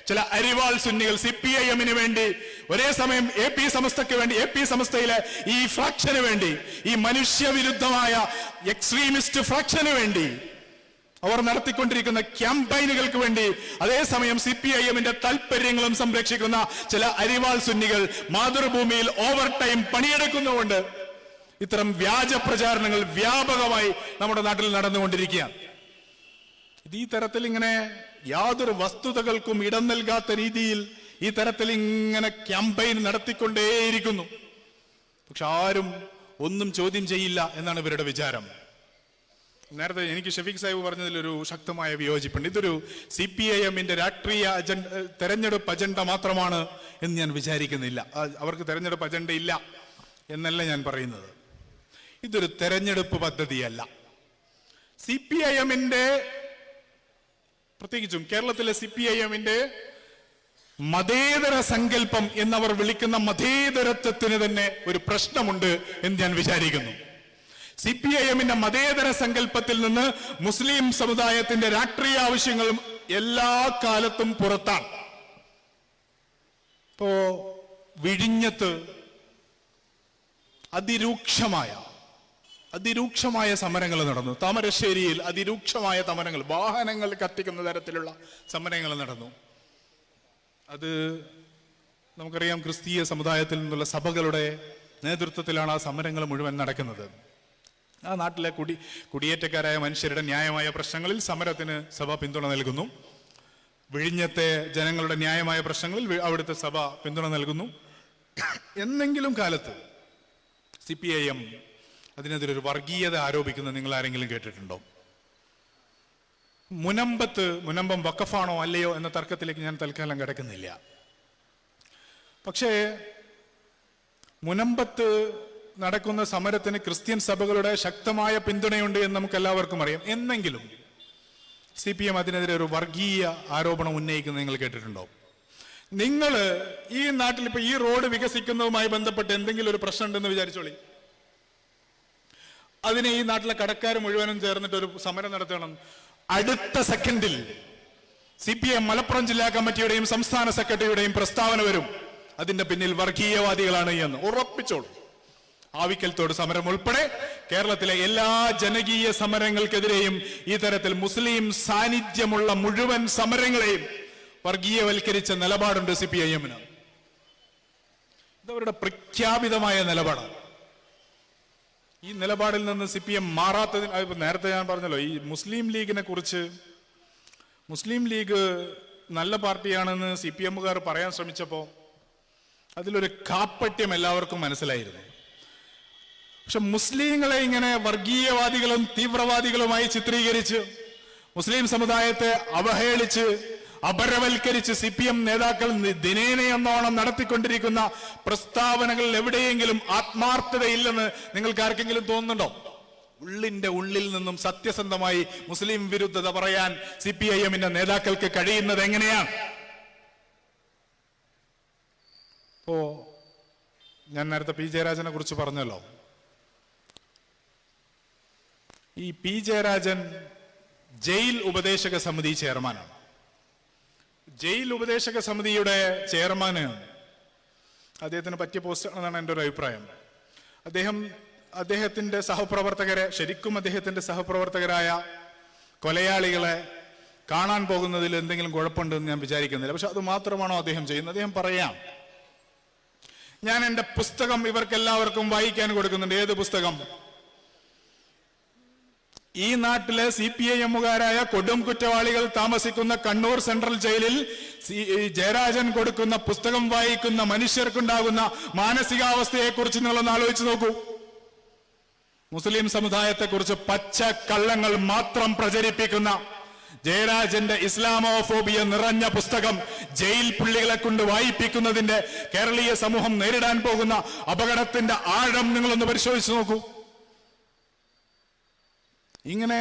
ചില അരിവാൾ സുന്നികൾ CPIM-ന് വേണ്ടി, ഒരേ സമയം AP സമസ്തയ്ക്ക് വേണ്ടി, AP സമസ്തയിലെ ഈ ഫ്രാക്ഷന് വേണ്ടി, ഈ മനുഷ്യവിരുദ്ധമായ എക്സ്ട്രീമിസ്റ്റ് ഫ്രാക്ഷന് വേണ്ടി അവർ നടത്തിക്കൊണ്ടിരിക്കുന്ന ക്യാമ്പയിനുകൾക്ക് വേണ്ടി അതേസമയം CPIM-ന്റെ താല്പര്യങ്ങളും സംരക്ഷിക്കുന്ന ചില അരിവാൾ സുന്നികൾ മാതൃഭൂമിയിൽ ഓവർ ടൈം പണിയെടുക്കുന്നതുകൊണ്ട് ഇത്തരം വ്യാജ പ്രചാരണങ്ങൾ വ്യാപകമായി നമ്മുടെ നാട്ടിൽ നടന്നുകൊണ്ടിരിക്കുകയാണ്. ഈ തരത്തിൽ ഇങ്ങനെ യാതൊരു വസ്തുതകൾക്കും ഇടം നൽകാത്ത രീതിയിൽ ഈ തരത്തിൽ ഇങ്ങനെ ക്യാമ്പയിൻ നടത്തിക്കൊണ്ടേയിരിക്കുന്നു. പക്ഷെ ആരും ഒന്നും ചോദ്യം ചെയ്യില്ല എന്നാണ് ഇവരുടെ വിചാരം. നേരത്തെ എനിക്ക് ഷഫീഖ് സാഹിബ് പറഞ്ഞതിലൊരു ശക്തമായ വിയോജിപ്പുണ്ട്. ഇതൊരു CPIM-ന്റെ രാഷ്ട്രീയ തെരഞ്ഞെടുപ്പ് അജണ്ട മാത്രമാണ് എന്ന് ഞാൻ വിചാരിക്കുന്നില്ല. അവർക്ക് തെരഞ്ഞെടുപ്പ് അജണ്ട ഇല്ല എന്നല്ല ഞാൻ പറയുന്നത്. ഇതൊരു തെരഞ്ഞെടുപ്പ് പദ്ധതിയല്ല. CPIM-ന്റെ, പ്രത്യേകിച്ചും കേരളത്തിലെ CPIM-ന്റെ മതേതര സങ്കല്പം എന്നവർ വിളിക്കുന്ന മതേതരത്വത്തിന് തന്നെ ഒരു പ്രശ്നമുണ്ട് എന്ന് ഞാൻ വിചാരിക്കുന്നു. CPIM-ന്റെ മതേതര സങ്കല്പത്തിൽ നിന്ന് മുസ്ലിം സമുദായത്തിന്റെ രാഷ്ട്രീയ ആവശ്യങ്ങളും എല്ലാ കാലത്തും പുറത്താണ്. ഇപ്പോ വിഴിഞ്ഞത്ത് അതിരൂക്ഷമായ സമരങ്ങൾ നടന്നു. താമരശ്ശേരിയിൽ അതിരൂക്ഷമായ സമരങ്ങൾ, വാഹനങ്ങൾ കത്തിക്കുന്ന തരത്തിലുള്ള സമരങ്ങൾ നടന്നു. അത് നമുക്കറിയാം, ക്രിസ്തീയ സമുദായത്തിൽ നിന്നുള്ള സഭകളുടെ നേതൃത്വത്തിലാണ് ആ സമരങ്ങൾ മുഴുവൻ നടക്കുന്നത്. ആ നാട്ടിലെ കുടിയേറ്റക്കാരായ മനുഷ്യരുടെ ന്യായമായ പ്രശ്നങ്ങളിൽ സമരത്തിന് സഭ പിന്തുണ നൽകുന്നു. വിഴിഞ്ഞത്തെ ജനങ്ങളുടെ ന്യായമായ പ്രശ്നങ്ങളിൽ അവിടുത്തെ സഭ പിന്തുണ നൽകുന്നു. എന്നെങ്കിലും കാലത്ത് CPIM അതിനെതിരെ ഒരു വർഗീയത ആരോപിക്കുന്നത് നിങ്ങൾ ആരെങ്കിലും കേട്ടിട്ടുണ്ടോ? മുനമ്പം വഖഫാണോ അല്ലയോ എന്ന തർക്കത്തിലേക്ക് ഞാൻ തൽക്കാലം കിടക്കുന്നില്ല. പക്ഷേ മുനമ്പത്ത് നടക്കുന്ന സമരത്തിന് ക്രിസ്ത്യൻ സഭകളുടെ ശക്തമായ പിന്തുണയുണ്ട് എന്ന് നമുക്ക് എല്ലാവർക്കും അറിയാം. എന്നെങ്കിലും CPM അതിനെതിരെ ഒരു വർഗീയ ആരോപണം ഉന്നയിക്കുന്നത് നിങ്ങൾ കേട്ടിട്ടുണ്ടോ? നിങ്ങൾ ഈ നാട്ടിൽ ഇപ്പൊ ഈ റോഡ് വികസിക്കുന്നതുമായി ബന്ധപ്പെട്ട് എന്തെങ്കിലും ഒരു പ്രശ്നം ഉണ്ടെന്ന് വിചാരിച്ചോളി, അതിന് ഈ നാട്ടിലെ കടക്കാർ മുഴുവനും ചേർന്നിട്ട് ഒരു സമരം നടത്തണം. അടുത്ത സെക്കൻഡിൽ CPM മലപ്പുറം ജില്ലാ കമ്മിറ്റിയുടെയും സംസ്ഥാന സെക്രട്ടറിയുടെയും പ്രസ്താവന വരും, അതിന്റെ പിന്നിൽ വർഗീയവാദികളാണ് എന്ന് ഉറപ്പിച്ചോളൂ. ആവിക്കൽത്തോട് സമരം ഉൾപ്പെടെ കേരളത്തിലെ എല്ലാ ജനകീയ സമരങ്ങൾക്കെതിരെയും ഈ തരത്തിൽ മുസ്ലിം സാന്നിധ്യമുള്ള മുഴുവൻ സമരങ്ങളെയും വർഗീയവൽക്കരിച്ച നിലപാടുണ്ട് CPIM-ന്. ഇതവരുടെ പ്രഖ്യാപിതമായ നിലപാടാണ്. ഈ നിലപാടിൽ നിന്ന് CPM മാറാത്തതിന് നേരത്തെ ഞാൻ പറഞ്ഞല്ലോ, ഈ മുസ്ലിം ലീഗിനെ കുറിച്ച്, മുസ്ലിം ലീഗ് നല്ല പാർട്ടിയാണെന്ന് CPMകാർ പറയാൻ ശ്രമിച്ചപ്പോൾ അതിലൊരു കാപ്പട്യം എല്ലാവർക്കും മനസ്സിലായിരുന്നു. പക്ഷെ മുസ്ലിങ്ങളെ ഇങ്ങനെ വർഗീയവാദികളും തീവ്രവാദികളുമായി ചിത്രീകരിച്ച് മുസ്ലിം സമുദായത്തെ അവഹേളിച്ച് അപരവൽക്കരിച്ച് CPM നേതാക്കൾ ദിനേനയെന്നോണം നടത്തിക്കൊണ്ടിരിക്കുന്ന പ്രസ്താവനകളിൽ എവിടെയെങ്കിലും ആത്മാർത്ഥതയില്ലെന്ന് നിങ്ങൾക്ക് ആർക്കെങ്കിലും തോന്നുന്നുണ്ടോ? ഉള്ളിന്റെ ഉള്ളിൽ നിന്നും സത്യസന്ധമായി മുസ്ലിം വിരുദ്ധത പറയാൻ CPIMന്റെ നേതാക്കൾക്ക് കഴിയുന്നത് എങ്ങനെയാണ്? ഞാൻ നേരത്തെ P. ജയരാജനെ കുറിച്ച് പറഞ്ഞല്ലോ. ഈ P. ജയരാജൻ ജയിൽ ഉപദേശക സമിതി ചെയർമാനാണ്. ജയിൽ ഉപദേശക സമിതിയുടെ ചെയർമാന് അദ്ദേഹത്തിന് പറ്റിയ പോസ്റ്റ് ആണെന്നാണ് എൻ്റെ ഒരു അഭിപ്രായം. അദ്ദേഹത്തിന്റെ സഹപ്രവർത്തകരെ, ശരിക്കും അദ്ദേഹത്തിന്റെ സഹപ്രവർത്തകരായ കൊലയാളികളെ കാണാൻ പോകുന്നതിൽ എന്തെങ്കിലും കുഴപ്പമുണ്ടെന്ന് ഞാൻ വിചാരിക്കുന്നില്ല. പക്ഷെ അത് മാത്രമാണോ അദ്ദേഹം ചെയ്യുന്നത്? അദ്ദേഹം പറയാം, ഞാൻ എൻ്റെ പുസ്തകം ഇവർക്കെല്ലാവർക്കും വായിക്കാൻ കൊടുക്കുന്നുണ്ട്. ഏത് പുസ്തകം? ഈ നാട്ടിലെ CPIMകാരായ കൊടും കുറ്റവാളികൾ താമസിക്കുന്ന കണ്ണൂർ സെൻട്രൽ ജയിലിൽ ജയരാജൻ കൊടുക്കുന്ന പുസ്തകം വായിക്കുന്ന മനുഷ്യർക്കുണ്ടാകുന്ന മാനസികാവസ്ഥയെ കുറിച്ച് നിങ്ങളൊന്ന് ആലോചിച്ച് നോക്കൂ. മുസ്ലിം സമുദായത്തെക്കുറിച്ച് പച്ച കള്ളങ്ങൾ മാത്രം പ്രചരിപ്പിക്കുന്ന ജയരാജന്റെ ഇസ്ലാമോഫോബിയ നിറഞ്ഞ പുസ്തകം ജയിൽ പുള്ളികളെ കൊണ്ട് വായിപ്പിക്കുന്നതിന്റെ കേരളീയ സമൂഹം നേരിടാൻ പോകുന്ന അപകടത്തിന്റെ ആഴം നിങ്ങളൊന്ന് പരിശോധിച്ചു നോക്കൂ. ഇങ്ങനെ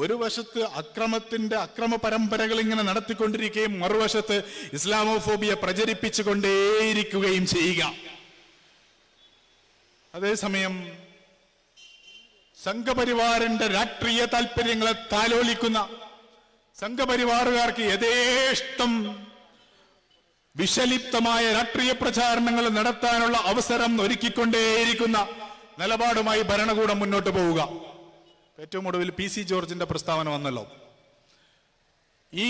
ഒരു വശത്ത് അക്രമ പരമ്പരകൾ ഇങ്ങനെ നടത്തിക്കൊണ്ടിരിക്കുകയും മറുവശത്ത് ഇസ്ലാമോഫോബിയ പ്രചരിപ്പിച്ചുകൊണ്ടേയിരിക്കുകയും ചെയ്യുക. അതേസമയം സംഘപരിവാറിന്റെ രാഷ്ട്രീയ താല്പര്യങ്ങളെ താലോലിക്കുന്ന സംഘപരിവാറുകാർക്ക് യഥേഷ്ടം വിഷലിപ്തമായ രാഷ്ട്രീയ പ്രചാരണങ്ങൾ നടത്താനുള്ള അവസരം ഒരുക്കിക്കൊണ്ടേയിരിക്കുന്ന നിലപാടുമായി ഭരണകൂടം മുന്നോട്ട് പോവുക. ഏറ്റവും ഒടുവിൽ PC ജോർജിന്റെ പ്രസ്താവന വന്നല്ലോ. ഈ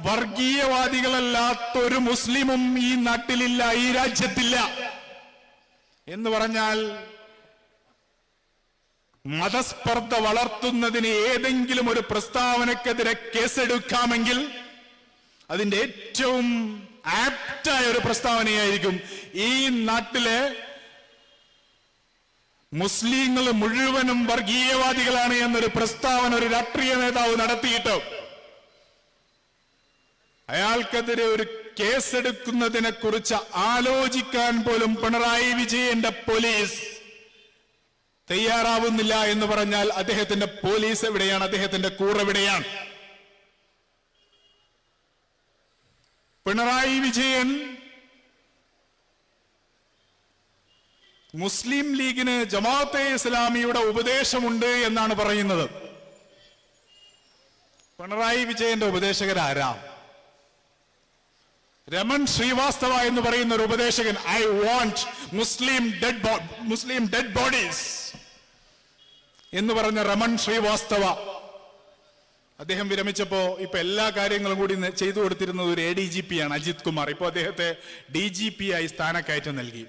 വർഗീയവാദികളല്ലാത്തൊരു മുസ്ലിമും ഈ നാട്ടിലില്ല, ഈ രാജ്യത്തില്ല എന്ന് പറഞ്ഞാൽ മതസ്പർദ്ധ വളർത്തുന്നതിന് ഏതെങ്കിലും ഒരു പ്രസ്താവനക്കെതിരെ കേസെടുക്കാമെങ്കിൽ അതിന്റെ ഏറ്റവും ആപ്റ്റായ ഒരു പ്രസ്താവനയായിരിക്കും ഈ നാട്ടിലെ മുസ്ലിങ്ങൾ മുഴുവനും വർഗീയവാദികളാണ് എന്നൊരു പ്രസ്താവന ഒരു രാഷ്ട്രീയ നേതാവ് നടത്തിയിട്ട് അയാൾക്കെതിരെ ഒരു കേസെടുക്കുന്നതിനെ കുറിച്ച് ആലോചിക്കാൻ പോലും പിണറായി വിജയന്റെ പോലീസ് തയ്യാറാവുന്നില്ല എന്ന് പറഞ്ഞാൽ അദ്ദേഹത്തിന്റെ പോലീസ് എവിടെയാണ്? അദ്ദേഹത്തിന്റെ കൂറെവിടെയാണ്? പിണറായി വിജയൻ മുസ്ലിം ലീഗിന് ജമാഅത്തെ ഇസ്ലാമിയുടെ ഉപദേശമുണ്ട് എന്നാണ് പറയുന്നത്. പിണറായി വിജയന്റെ ഉപദേശകരാരാ? രമൺ ശ്രീവാസ്തവ എന്ന് പറയുന്ന ഒരു ഉപദേശകൻ, I want Muslim dead bodies എന്ന് പറഞ്ഞ രമൺ ശ്രീവാസ്തവ, അദ്ദേഹം വിരമിച്ചപ്പോ ഇപ്പൊ എല്ലാ കാര്യങ്ങളും കൂടി ചെയ്തു കൊടുത്തിരുന്നത് ഒരു ADGP ആണ്, അജിത് കുമാർ. ഇപ്പൊ അദ്ദേഹത്തെ DGP ആയി സ്ഥാനക്കയറ്റം നൽകി.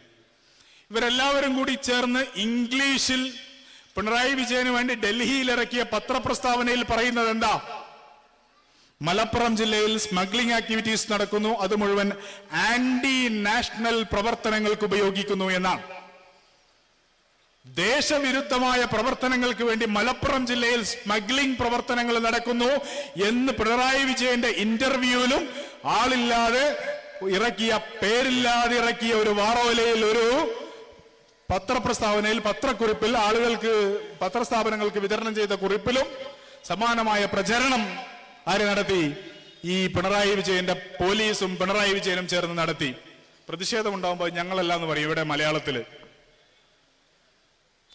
ഇവരെല്ലാവരും കൂടി ചേർന്ന് ഇംഗ്ലീഷിൽ പിണറായി വിജയന് വേണ്ടി ഡൽഹിയിൽ ഇറക്കിയ പത്രപ്രസ്താവനയിൽ പറയുന്നത് എന്താ? മലപ്പുറം ജില്ലയിൽ സ്മഗ്ലിംഗ് ആക്ടിവിറ്റീസ് നടക്കുന്നു, അത് മുഴുവൻ ആന്റി നാഷണൽ പ്രവർത്തനങ്ങൾക്ക് ഉപയോഗിക്കുന്നു എന്നാണ്. ദേശവിരുദ്ധമായ പ്രവർത്തനങ്ങൾക്ക് വേണ്ടി മലപ്പുറം ജില്ലയിൽ സ്മഗ്ലിംഗ് പ്രവർത്തനങ്ങൾ നടക്കുന്നു എന്ന് പിണറായി വിജയന്റെ ഇന്റർവ്യൂവിലും ആളില്ലാതെ ഇറക്കിയ, പേരില്ലാതെ ഇറക്കിയ ഒരു വാറോലയിൽ, ഒരു പത്രപ്രസ്താവനയിൽ, പത്രക്കുറിപ്പിൽ, ആളുകൾക്ക് പത്രസ്ഥാപനങ്ങൾക്ക് വിതരണം ചെയ്ത കുറിപ്പിലും സമാനമായ പ്രചരണം ആര് നടത്തി? ഈ പിണറായി വിജയന്റെ പോലീസും പിണറായി വിജയനും ചേർന്ന് നടത്തി. പ്രതിഷേധം ഉണ്ടാകുമ്പോൾ ഞങ്ങളല്ല എന്ന് പറയും ഇവിടെ മലയാളത്തില്.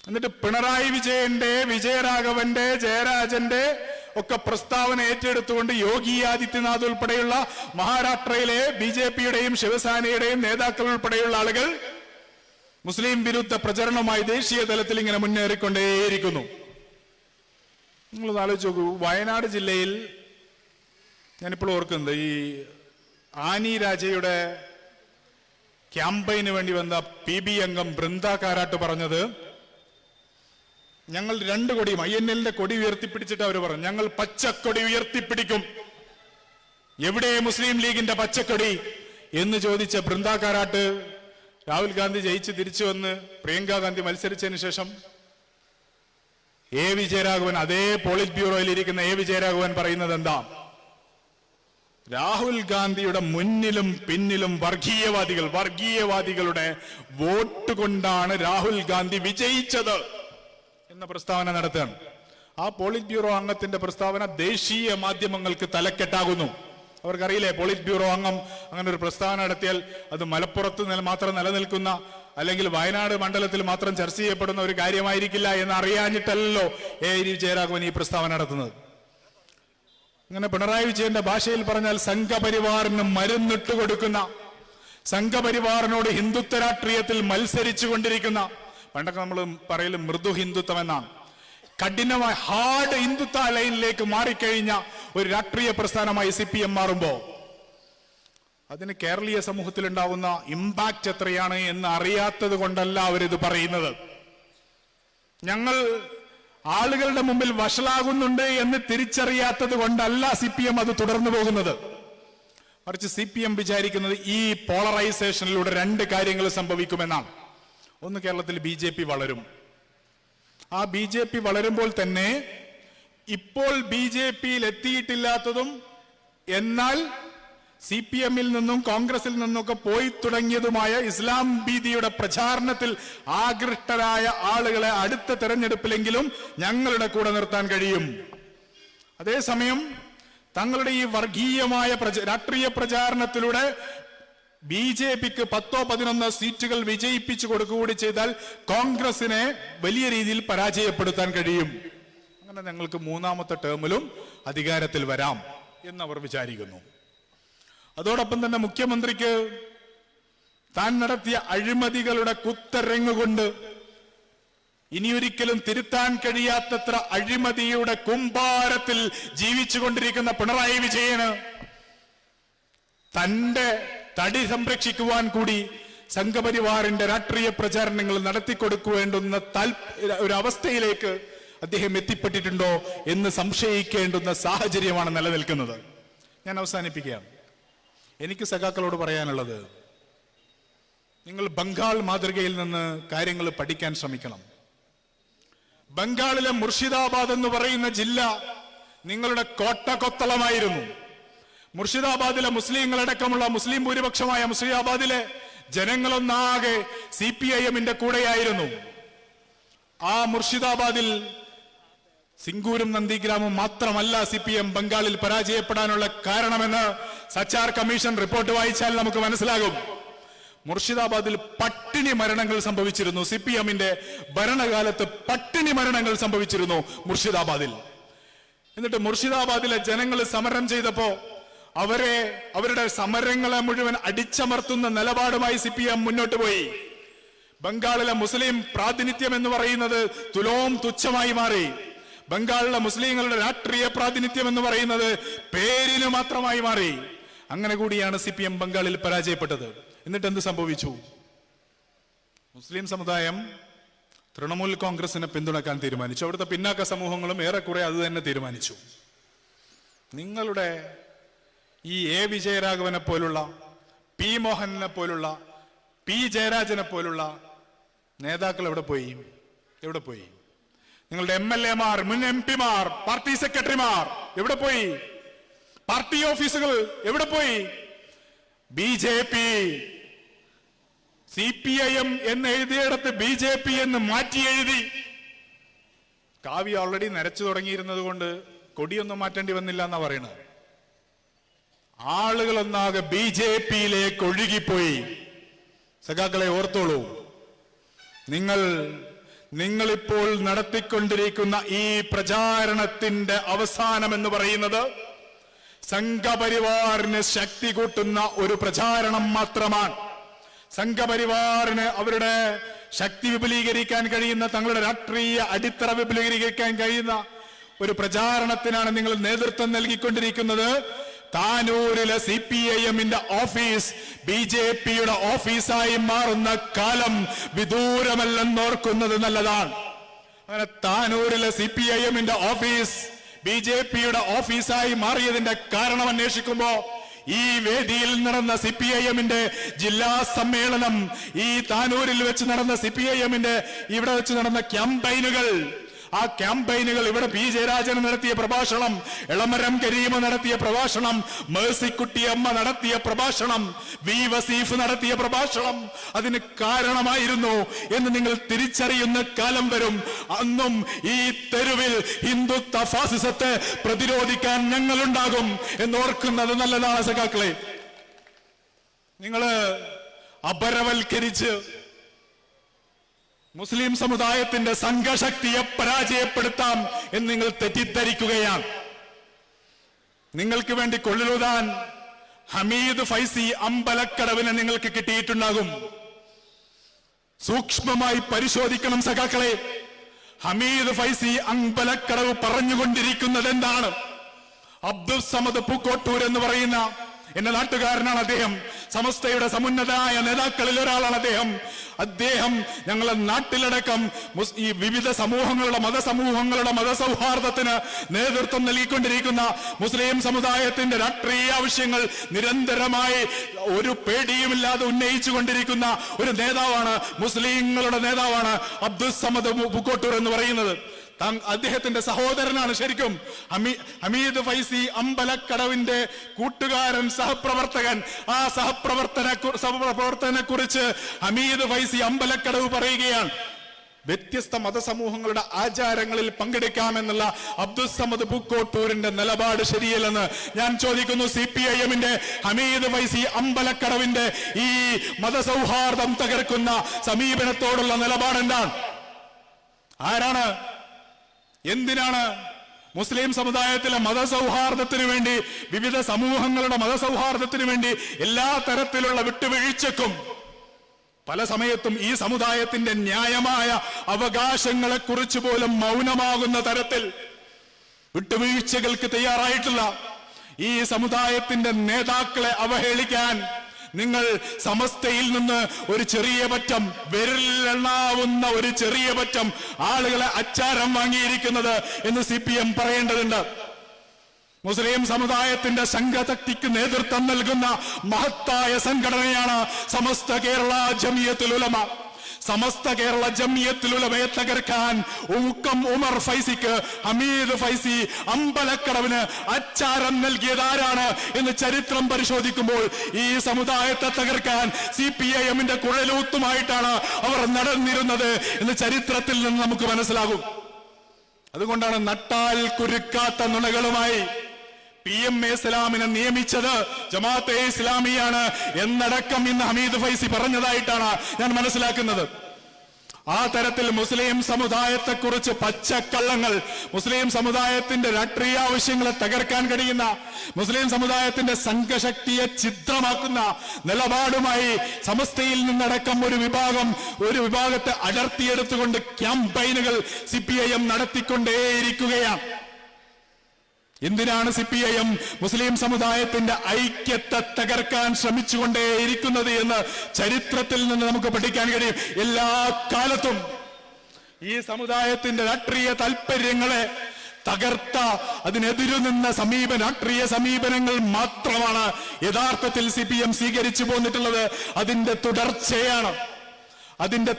എന്നിട്ട് പിണറായി വിജയന്റെ, വിജയരാഘവന്റെ, ജയരാജന്റെ ഒക്കെ പ്രസ്താവന ഏറ്റെടുത്തുകൊണ്ട് യോഗി ആദിത്യനാഥ് ഉൾപ്പെടെയുള്ള മഹാരാഷ്ട്രയിലെ BJPയുടെയും ശിവസേനയുടെയും നേതാക്കൾ ഉൾപ്പെടെയുള്ള ആളുകൾ മുസ്ലിം വിരുദ്ധ പ്രചരണവുമായി ദേശീയ തലത്തിൽ ഇങ്ങനെ മുന്നേറിക്കൊണ്ടേയിരിക്കുന്നു. നിങ്ങളത് ആലോചിച്ച് നോക്കൂ. വയനാട് ജില്ലയിൽ ഞാനിപ്പോൾ ഓർക്കുന്നത്, ഈ ആനി രാജയുടെ ക്യാമ്പയിന് വേണ്ടി വന്ന PB അംഗം ബൃന്ദ കാരാട്ട് പറഞ്ഞത്, ഞങ്ങൾ 2 കൊടിയും INL കൊടി ഉയർത്തിപ്പിടിച്ചിട്ട് അവർ പറഞ്ഞു, ഞങ്ങൾ പച്ചക്കൊടി ഉയർത്തിപ്പിടിക്കും. എവിടെ മുസ്ലിം ലീഗിന്റെ പച്ചക്കൊടി എന്ന് ചോദിച്ച ബൃന്ദ കാരാട്ട് രാഹുൽ ഗാന്ധി ജയിച്ച് തിരിച്ചു വന്ന് പ്രിയങ്ക ഗാന്ധി മത്സരിച്ചതിന് ശേഷം വിജയരാഘവൻ, അതേ പോളിറ്റ് ബ്യൂറോയിൽ ഇരിക്കുന്ന വിജയരാഘവൻ പറയുന്നത് എന്താ? രാഹുൽ ഗാന്ധിയുടെ മുന്നിലും പിന്നിലും വർഗീയവാദികളുടെ വോട്ട് കൊണ്ടാണ് രാഹുൽ ഗാന്ധി വിജയിച്ചത് എന്ന പ്രസ്താവന നടത്തുകയാണ്. ആ പോളിറ്റ് ബ്യൂറോ അംഗത്തിന്റെ പ്രസ്താവന ദേശീയ മാധ്യമങ്ങൾക്ക് തലക്കെട്ടാകുന്നു. അവർക്കറിയില്ലേ, പോളിറ്റ് ബ്യൂറോ അംഗം അങ്ങനെ ഒരു പ്രസ്താവന നടത്തിയാൽ അത് മലപ്പുറത്ത് മാത്രം നിലനിൽക്കുന്ന അല്ലെങ്കിൽ വയനാട് മണ്ഡലത്തിൽ മാത്രം ചർച്ച ചെയ്യപ്പെടുന്ന ഒരു കാര്യമായിരിക്കില്ല എന്ന് അറിയാഞ്ഞിട്ടല്ലോ വിജയരാഘവൻ ഈ പ്രസ്താവന നടത്തുന്നത്. ഇങ്ങനെ പിണറായി വിജയന്റെ ഭാഷയിൽ പറഞ്ഞാൽ സംഘപരിവാറിന് മരുന്നിട്ട് കൊടുക്കുന്ന, സംഘപരിവാറിനോട് ഹിന്ദുത്വ രാഷ്ട്രീയത്തിൽ മത്സരിച്ചു കൊണ്ടിരിക്കുന്ന, പണ്ടൊക്കെ നമ്മൾ പറയലും മൃദു ഹിന്ദുത്വം എന്നാണ്, കഠിനമായ ഹാർഡ് ഹിന്ദുത്വ ലൈനിലേക്ക് മാറിക്കഴിഞ്ഞ ഒരു രാഷ്ട്രീയ പ്രസ്ഥാനമായി CPM മാറുമ്പോ അതിന് കേരളീയ സമൂഹത്തിൽ ഉണ്ടാവുന്ന ഇമ്പാക്ട് എത്രയാണ് എന്ന് അറിയാത്തത് കൊണ്ടല്ല അവരിത് പറയുന്നത്. ഞങ്ങൾ ആളുകളുടെ മുമ്പിൽ വഷളാകുന്നുണ്ട് എന്ന് തിരിച്ചറിയാത്തത് കൊണ്ടല്ല CPM അത് തുടർന്നു പോകുന്നത്. മറിച്ച് CPM വിചാരിക്കുന്നത് ഈ പോളറൈസേഷനിലൂടെ 2 കാര്യങ്ങൾ സംഭവിക്കുമെന്നാണ്. ഒന്ന്, കേരളത്തിൽ BJP വളരും. ആ BJP വളരുമ്പോൾ തന്നെ ഇപ്പോൾ BJPയിൽ എത്തിയിട്ടില്ലാത്തതും എന്നാൽ CPM-ൽ നിന്നും കോൺഗ്രസിൽ നിന്നൊക്കെ പോയി തുടങ്ങിയതുമായ ഇസ്ലാം ഭീതിയുടെ പ്രചാരണത്തിൽ ആകൃഷ്ടരായ ആളുകളെ അടുത്ത തെരഞ്ഞെടുപ്പിലെങ്കിലും ഞങ്ങളുടെ കൂടെ നിർത്താൻ കഴിയും. അതേസമയം തങ്ങളുടെ ഈ വർഗീയമായ രാഷ്ട്രീയ പ്രചാരണത്തിലൂടെ BJPക്ക് 10-11 സീറ്റുകൾ വിജയിപ്പിച്ചു കൊടുക്കുകകൂടി ചെയ്താൽ കോൺഗ്രസിനെ വലിയ രീതിയിൽ പരാജയപ്പെടുത്താൻ കഴിയും. അങ്ങനെ ഞങ്ങൾക്ക് 3ാമത്തെ ടേമിലും അധികാരത്തിൽ വരാം എന്നവർ വിചാരിക്കുന്നു. അതോടൊപ്പം തന്നെ മുഖ്യമന്ത്രിക്ക് താൻ നടത്തിയ അഴിമതികളുടെ കുത്തരങ്ങുകൊണ്ട് ഇനിയൊരിക്കലും തിരുത്താൻ കഴിയാത്തത്ര അഴിമതിയുടെ കുമ്പാരത്തിൽ ജീവിച്ചുകൊണ്ടിരിക്കുന്ന പിണറായി വിജയന് തന്റെ തടി സംരക്ഷിക്കുവാൻ കൂടി സംഘപരിവാറിന്റെ രാഷ്ട്രീയ പ്രചാരണങ്ങൾ നടത്തിക്കൊടുക്കേണ്ടുന്ന ഒരു അവസ്ഥയിലേക്ക് അദ്ദേഹം എത്തിപ്പെട്ടിട്ടുണ്ടോ എന്ന് സംശയിക്കേണ്ടുന്ന സാഹചര്യമാണ് നിലനിൽക്കുന്നത്. ഞാൻ അവസാനിപ്പിക്കുകയാണ്. എനിക്ക് സഖാക്കളോട് പറയാനുള്ളത്, നിങ്ങൾ ബംഗാൾ മാതൃകയിൽ നിന്ന് കാര്യങ്ങൾ പഠിക്കാൻ ശ്രമിക്കണം. ബംഗാളിലെ മുർഷിദാബാദ് എന്ന് പറയുന്ന ജില്ല നിങ്ങളുടെ കോട്ടകൊത്തളമായിരുന്നു. മുർഷിദാബാദിലെ മുസ്ലിങ്ങളടക്കമുള്ള മുസ്ലിം ഭൂരിപക്ഷമായ മുർഷിദാബാദിലെ ജനങ്ങളൊന്നാകെ CPIM-ന്റെ കൂടെയായിരുന്നു. ആ മുർഷിദാബാദിൽ സിംഗൂരും നന്ദിഗ്രാമും മാത്രമല്ല CPM ബംഗാളിൽ പരാജയപ്പെടാനുള്ള കാരണമെന്ന് സച്ചാർ കമ്മീഷൻ റിപ്പോർട്ട് വായിച്ചാൽ നമുക്ക് മനസ്സിലാകും. മുർഷിദാബാദിൽ പട്ടിണി മരണങ്ങൾ സംഭവിച്ചിരുന്നു. CPM-ന്റെ ഭരണകാലത്ത് പട്ടിണി മരണങ്ങൾ സംഭവിച്ചിരുന്നു മുർഷിദാബാദിൽ. എന്നിട്ട് മുർഷിദാബാദിലെ ജനങ്ങൾ സമരം ചെയ്തപ്പോ അവരുടെ സമരങ്ങളെ മുഴുവൻ അടിച്ചമർത്തുന്ന നിലപാടുമായി CPM മുന്നോട്ട് പോയി. ബംഗാളിലെ മുസ്ലിം പ്രാതിനിധ്യം എന്ന് പറയുന്നത് തുലോം തുച്ഛമായി മാറി. ബംഗാളിലെ മുസ്ലിങ്ങളുടെ രാഷ്ട്രീയ പ്രാതിനിധ്യം എന്ന് പറയുന്നത് പേരിന് മാത്രമായി മാറി. അങ്ങനെ കൂടിയാണ് CPM ബംഗാളിൽ പരാജയപ്പെട്ടത്. എന്നിട്ട് എന്ത് സംഭവിച്ചു? മുസ്ലിം സമുദായം തൃണമൂൽ കോൺഗ്രസിനെ പിന്തുണക്കാൻ തീരുമാനിച്ചു. അവിടുത്തെ പിന്നാക്ക സമൂഹങ്ങളും ഏറെക്കുറെ അത് തന്നെ തീരുമാനിച്ചു. നിങ്ങളുടെ ഈ വിജയരാഘവനെ പോലുള്ള, P മോഹനെ പോലുള്ള, P ജയരാജനെ പോലുള്ള നേതാക്കൾ എവിടെ പോയി? നിങ്ങളുടെ MLA-മാർ, മുൻ MP-മാർ, പാർട്ടി സെക്രട്ടറിമാർ എവിടെ പോയി? പാർട്ടി ഓഫീസുകൾ എവിടെ പോയി? BJP CPIM എന്ന് എഴുതിയിടത്ത് BJP എന്ന് മാറ്റി എഴുതി. കാവ്യ ഓൾറെഡി നരച്ചു തുടങ്ങിയിരുന്നത് കൊണ്ട് കൊടിയൊന്നും മാറ്റേണ്ടി വന്നില്ല എന്നാ പറയുന്നത്. ആളുകളൊന്നാകെ BJP-യിലേക്ക് ഒഴുകിപ്പോയി. സഖാക്കളെ ഓർത്തോളൂ, നിങ്ങളിപ്പോൾ നടത്തിക്കൊണ്ടിരിക്കുന്ന ഈ പ്രചാരണത്തിന്റെ അവസാനം എന്ന് പറയുന്നത് സംഘപരിവാറിന് ശക്തി കൂട്ടുന്ന ഒരു പ്രചാരണം മാത്രമാണ്. സംഘപരിവാറിന് അവരുടെ ശക്തി വിപുലീകരിക്കാൻ കഴിയുന്ന, തങ്ങളുടെ രാഷ്ട്രീയ അടിത്തറ വിപുലീകരിക്കാൻ കഴിയുന്ന ഒരു പ്രചാരണത്തിനാണ് നിങ്ങൾ നേതൃത്വം നൽകിക്കൊണ്ടിരിക്കുന്നത്. താനൂരിലെ CPIM-ന്റെ ഓഫീസ് BJP-യുടെ ഓഫീസായി മാറുന്ന കാലം വിദൂരമല്ലെന്നോർക്കുന്നത് നല്ലതാണ്. അങ്ങനെ താനൂരിലെ CPIM-ന്റെ ഓഫീസ് BJP-യുടെ ഓഫീസായി മാറിയതിന്റെ കാരണം അന്വേഷിക്കുമ്പോ ഈ വേദിയിൽ നടന്ന CPIM-ന്റെ ജില്ലാ സമ്മേളനം, ഈ താനൂരിൽ വെച്ച് നടന്ന CPIM-ന്റെ ഇവിടെ വെച്ച് നടന്ന ക്യാമ്പയിനുകൾ, ആ ക്യാമ്പയിനുകൾ, ഇവിടെ P. ജയരാജൻ നടത്തിയ പ്രഭാഷണം, എളമരം കരീം നടത്തിയ പ്രഭാഷണം, മേഴ്സിക്കുട്ടി അമ്മ നടത്തിയ പ്രഭാഷണം, V. വസീഫ് നടത്തിയ പ്രഭാഷണം അതിന് കാരണമായിരുന്നു എന്ന് നിങ്ങൾ തിരിച്ചറിയുന്ന കാലം വരും. അന്നും ഈ തെരുവിൽ ഹിന്ദുത്വ ഫാസിസത്തെ പ്രതിരോധിക്കാൻ ഞങ്ങളുണ്ടാകും എന്നോർക്കുന്നത് നല്ലതാണ് സഖാക്കളെ. നിങ്ങള് അപരവൽക്കരിച്ച് മുസ്ലിം സമുദായത്തിന്റെ സംഘശക്തിയെ പരാജയപ്പെടുത്താം എന്ന് നിങ്ങൾ തെറ്റിദ്ധരിക്കുകയാണ്. നിങ്ങൾക്ക് വേണ്ടി കൊള്ളിലുതാൻ ഹമീദ് ഫൈസി അമ്പലക്കടവിനെ നിങ്ങൾക്ക് കിട്ടിയിട്ടുണ്ടാകും. സൂക്ഷ്മമായി പരിശോധിക്കണം സഖാക്കളെ. ഹമീദ് ഫൈസി അമ്പലക്കടവ് പറഞ്ഞുകൊണ്ടിരിക്കുന്നത് എന്താണ്? അബ്ദുൽ സമദ് പൂക്കോട്ടൂർ എന്ന് പറയുന്ന എന്റെ നാട്ടുകാരനാണ് അദ്ദേഹം. സമസ്തയുടെ സമുന്നതനായ നേതാക്കളിൽ ഒരാളാണ് അദ്ദേഹം. അദ്ദേഹം ഞങ്ങളെ നാട്ടിലടക്കം ഈ വിവിധ സമൂഹങ്ങളുടെ മതസൗഹാർദ്ദത്തിന് നേതൃത്വം നൽകിക്കൊണ്ടിരിക്കുന്ന മുസ്ലിം സമുദായത്തിന്റെ രാഷ്ട്രീയ ആവശ്യങ്ങൾ നിരന്തരമായി ഒരു പേടിയുമില്ലാതെ ഉന്നയിച്ചു കൊണ്ടിരിക്കുന്ന ഒരു നേതാവാണ്, മുസ്ലിങ്ങളുടെ നേതാവാണ് അബ്ദുൽ സമദ് പൂക്കോട്ടൂർ എന്ന് പറയുന്നത്. അദ്ദേഹത്തിന്റെ സഹോദരനാണ് ശരിക്കും ഹമീദ് ഫൈസി അമ്പലക്കടവിന്റെ കൂട്ടുകാരൻ, സഹപ്രവർത്തകൻ. ആ സഹപ്രവർത്തനെ കുറിച്ച് ഹമീദ് ഫൈസി അമ്പലക്കടവ് പറയുകയാണ്, വ്യത്യസ്ത മതസമൂഹങ്ങളുടെ ആചാരങ്ങളിൽ പങ്കെടുക്കാമെന്നുള്ള അബ്ദുൽ സമദ് പൂക്കോട്ടൂരിന്റെ നിലപാട് ശരിയല്ലെന്ന് ഞാൻ ചോദിക്കുന്നു. CPIM-ന്റെ ഹമീദ് ഫൈസി അമ്പലക്കടവിന്റെ ഈ മതസൗഹാർദ്ദം തകർക്കുന്ന സമീപനത്തോടുള്ള നിലപാട് എന്താണ്? ആരാണ്, എന്തിനാണ് മുസ്ലിം സമുദായത്തിലെ മതസൗഹാർദ്ദത്തിന് വേണ്ടി, വിവിധ സമൂഹങ്ങളുടെ മതസൗഹാർദ്ദത്തിന് വേണ്ടി എല്ലാ തരത്തിലുള്ള വിട്ടുവീഴ്ചക്കും പല സമയത്തും ഈ സമുദായത്തിന്റെ ന്യായമായ അവകാശങ്ങളെ കുറിച്ച് പോലും മൗനമാകുന്ന തരത്തിൽ വിട്ടുവീഴ്ചകൾക്ക് തയ്യാറായിട്ടുള്ള ഈ സമുദായത്തിന്റെ നേതാക്കളെ അവഹേളിക്കാൻ നിങ്ങൾ സമസ്തയിൽ നിന്ന് ഒരു ചെറിയ പറ്റം, വിരലിലെണ്ണാവുന്ന ഒരു ചെറിയ പറ്റം ആളുകളെ അച്ചാരം വാങ്ങിയിരിക്കുന്നത് എന്ന് CPM പറയേണ്ടതുണ്ട്. മുസ്ലിം സമുദായത്തിന്റെ സംഘശക്തിക്ക് നേതൃത്വം നൽകുന്ന മഹത്തായ സംഘടനയാണ് സമസ്ത കേരള ജമിയത്തുൽ ഉലമ. സമസ്ത കേരള ജമിയത്തുൽ ഉലമയെ തകർക്കാൻ ഉമർ ഫൈസിക്ക്, ഹമീദ് ഫൈസി അമ്പലക്കടവിന് അച്ചാരം നൽകിയത് ആരാണ് എന്ന് ചരിത്രം പരിശോധിക്കുമ്പോൾ ഈ സമുദായത്തെ തകർക്കാൻ CPIM-ന്റെ കുഴലൂത്തുമായിട്ടാണ് അവർ നടന്നിരുന്നത് എന്ന് ചരിത്രത്തിൽ നിന്ന് നമുക്ക് മനസ്സിലാകും. അതുകൊണ്ടാണ് നട്ടാൽ കുരുക്കാത്ത നുണകളുമായി PMA ഇസ്ലാമിനെ നിയമിച്ചത് ജമാഅത്തെ ഇസ്ലാമിയാണ് എന്നടക്കം ഇന്ന് ഹമീദ് ഫൈസി പറഞ്ഞതായിട്ടാണ് ഞാൻ മനസ്സിലാക്കുന്നത്. ആ തരത്തിൽ മുസ്ലിം സമുദായത്തെക്കുറിച്ച് പച്ചക്കള്ളങ്ങൾ, മുസ്ലിം സമുദായത്തിന്റെ രാഷ്ട്രീയ ആവശ്യങ്ങളെ തകർക്കാൻ കഴിയുന്ന, മുസ്ലിം സമുദായത്തിന്റെ സംഘശക്തിയെ ഛിദ്രമാക്കുന്ന നിലപാടുമായി സമസ്തയിൽ നിന്നടക്കം ഒരു വിഭാഗത്തെ അടർത്തിയെടുത്തുകൊണ്ട് ക്യാമ്പയിനുകൾ CPIM നടത്തിക്കൊണ്ടേയിരിക്കുകയാണ്. എന്തിനാണ് CPIM മുസ്ലിം സമുദായത്തിന്റെ ഐക്യത്തെ തകർക്കാൻ ശ്രമിച്ചുകൊണ്ടേയിരിക്കുന്നത് എന്ന് ചരിത്രത്തിൽ നിന്ന് നമുക്ക് പഠിക്കാൻ കഴിയും. എല്ലാ കാലത്തും ഈ സമുദായത്തിന്റെ രാഷ്ട്രീയ താല്പര്യങ്ങളെ തകർത്ത, അതിനെതിരു നിന്ന രാഷ്ട്രീയ സമീപനങ്ങൾ മാത്രമാണ് യഥാർത്ഥത്തിൽ CPM സ്വീകരിച്ചു പോന്നിട്ടുള്ളത്. അതിന്റെ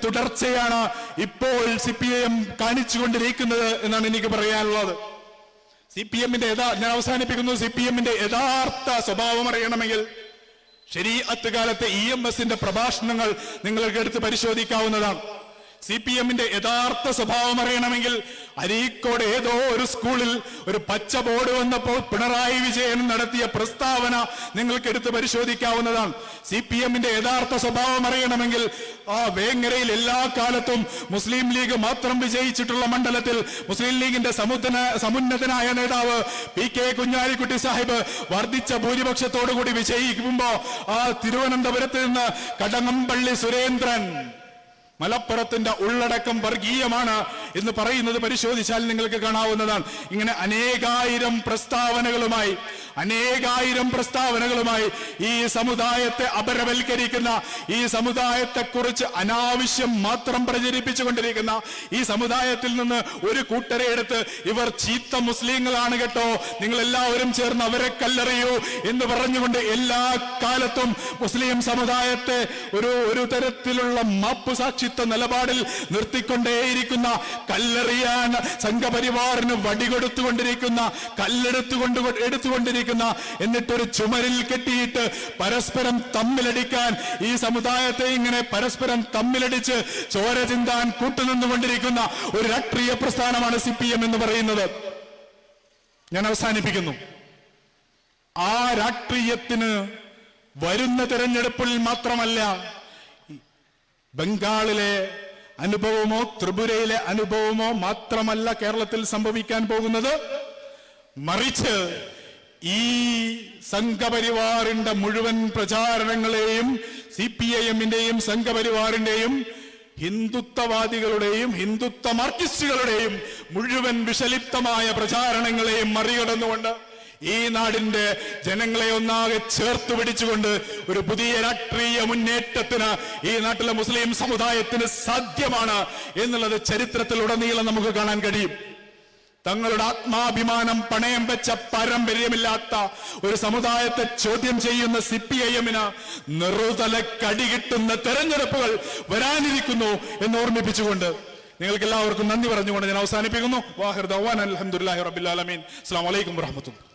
തുടർച്ചയാണ് ഇപ്പോൾ CPIM കാണിച്ചുകൊണ്ടിരിക്കുന്നത് എന്നാണ് എനിക്ക് പറയാനുള്ളത്. CPM-ന്റെ ഞാൻ അവസാനിപ്പിക്കുന്നു. CPM-ന്റെ യഥാർത്ഥ സ്വഭാവം അറിയണമെങ്കിൽ ശരീഅത്ത് കാലത്തെ EMS-ന്റെ പ്രഭാഷണങ്ങൾ നിങ്ങൾക്ക് എടുത്ത് പരിശോധിക്കാവുന്നതാണ്. CPM-ന്റെ യഥാർത്ഥ സ്വഭാവം അറിയണമെങ്കിൽ അരീക്കോട് ഏതോ ഒരു സ്കൂളിൽ ഒരു പച്ച ബോർഡ് വന്നപ്പോൾ പിണറായി വിജയൻ നടത്തിയ പ്രസ്താവന നിങ്ങൾക്ക് എടുത്ത് പരിശോധിക്കാവുന്നതാണ്. CPM-ന്റെ യഥാർത്ഥ സ്വഭാവം അറിയണമെങ്കിൽ വേങ്ങരയിൽ എല്ലാ കാലത്തും മുസ്ലിം ലീഗ് മാത്രം വിജയിച്ചിട്ടുള്ള മണ്ഡലത്തിൽ മുസ്ലിം ലീഗിന്റെ സമുന്നതനായ നേതാവ് PK കുഞ്ഞാലിക്കുട്ടി സാഹിബ് വർദ്ധിച്ച ഭൂരിപക്ഷത്തോടുകൂടി വിജയിക്കുമ്പോ തിരുവനന്തപുരത്ത് നിന്ന് കടങ്ങംപള്ളി സുരേന്ദ്രൻ മലപ്പുറത്തിന്റെ ഉള്ളടക്കം വർഗീയമാണ് എന്ന് പറയുന്നത് പരിശോധിച്ചാൽ നിങ്ങൾക്ക് കാണാവുന്നതാണ്. ഇങ്ങനെ അനേകായിരം പ്രസ്താവനകളുമായി അനേകായിരം പ്രസ്താവനകളുമായി ഈ സമുദായത്തെ അപരവൽക്കരിക്കുന്ന, ഈ സമുദായത്തെ കുറിച്ച് അനാവശ്യം മാത്രം പ്രചരിപ്പിച്ചുകൊണ്ടിരിക്കുന്ന ഈ സമുദായത്തിൽ നിന്ന് ഒരു കൂട്ടരെ എടുത്ത് ഇവർ ചീത്ത മുസ്ലിങ്ങളാണ് കേട്ടോ, നിങ്ങൾ എല്ലാവരും ചേർന്ന് അവരെ കല്ലെറിയൂ എന്ന് പറഞ്ഞുകൊണ്ട് എല്ലാ കാലത്തും മുസ്ലിം സമുദായത്തെ ഒരു തരത്തിലുള്ള മാപ്പു സാക്ഷിത്വ നിലപാടിൽ നിർത്തിക്കൊണ്ടേയിരിക്കുന്ന, കല്ലെറിയാൻ സംഘപരിവാറിന് വടികൊടുത്തുകൊണ്ടിരിക്കുന്ന, എടുത്തുകൊണ്ടിരിക്കുന്ന, എന്നിട്ടൊരു ചുമരിൽ കെട്ടിയിട്ട് പരസ്പരം തമ്മിലടിക്കാൻ, ഈ സമുദായത്തെ ഇങ്ങനെ പരസ്പരം തമ്മിലടിച്ച് ചോര ചിന്താൻ കൂട്ടുനിന്നുകൊണ്ടിരിക്കുന്ന ഒരു രാഷ്ട്രീയ പ്രസ്ഥാനമാണ് CPM എന്ന് പറയുന്നത്. ഞാൻ അവസാനിപ്പിക്കുന്നു. ആ രാഷ്ട്രീയത്തിന് വരുന്ന തെരഞ്ഞെടുപ്പിൽ മാത്രമല്ല, ബംഗാളിലെ അനുഭവമോ ത്രിപുരയിലെ അനുഭവമോ മാത്രമല്ല കേരളത്തിൽ സംഭവിക്കാൻ പോകുന്നത്, മറിച്ച് ഈ സംഘപരിവാറിന്റെ മുഴുവൻ പ്രചാരണങ്ങളെയും, CPIM-ന്റെയും സംഘപരിവാറിന്റെയും ഹിന്ദുത്വവാദികളുടെയും ഹിന്ദുത്വ മാർക്സിസ്റ്റുകളുടെയും മുഴുവൻ വിഷലിപ്തമായ പ്രചാരണങ്ങളെയും മറികടന്നുകൊണ്ട് ഈ നാടിന്റെ ജനങ്ങളെ ഒന്നാകെ ചേർത്ത് പിടിച്ചുകൊണ്ട് ഒരു പുതിയ രാഷ്ട്രീയ മുന്നേറ്റത്തിന് ഈ നാട്ടിലെ മുസ്ലിം സമുദായത്തിന് സാധ്യമാണ് എന്നുള്ളത് ചരിത്രത്തിലുടനീളം നമുക്ക് കാണാൻ കഴിയും. തങ്ങളുടെ ആത്മാഭിമാനം പണയം വെച്ച പാരമ്പര്യമില്ലാത്ത ഒരു സമുദായത്തെ ചോദ്യം ചെയ്യുന്ന CPIM-ന് നിറുതല കടികിട്ടുന്ന തെരഞ്ഞെടുപ്പുകൾ വരാനിരിക്കുന്നു എന്ന് ഓർമ്മിപ്പിച്ചുകൊണ്ട് നിങ്ങൾക്ക് എല്ലാവർക്കും നന്ദി പറഞ്ഞുകൊണ്ട് ഞാൻ അവസാനിപ്പിക്കുന്നു. വാഹിർ ദഅ്വാന അൽഹംദുലില്ലാഹി റബ്ബിൽ ആലമീൻ. അസ്സലാമു അലൈക്കും വറഹ്മത്തുള്ളാഹി.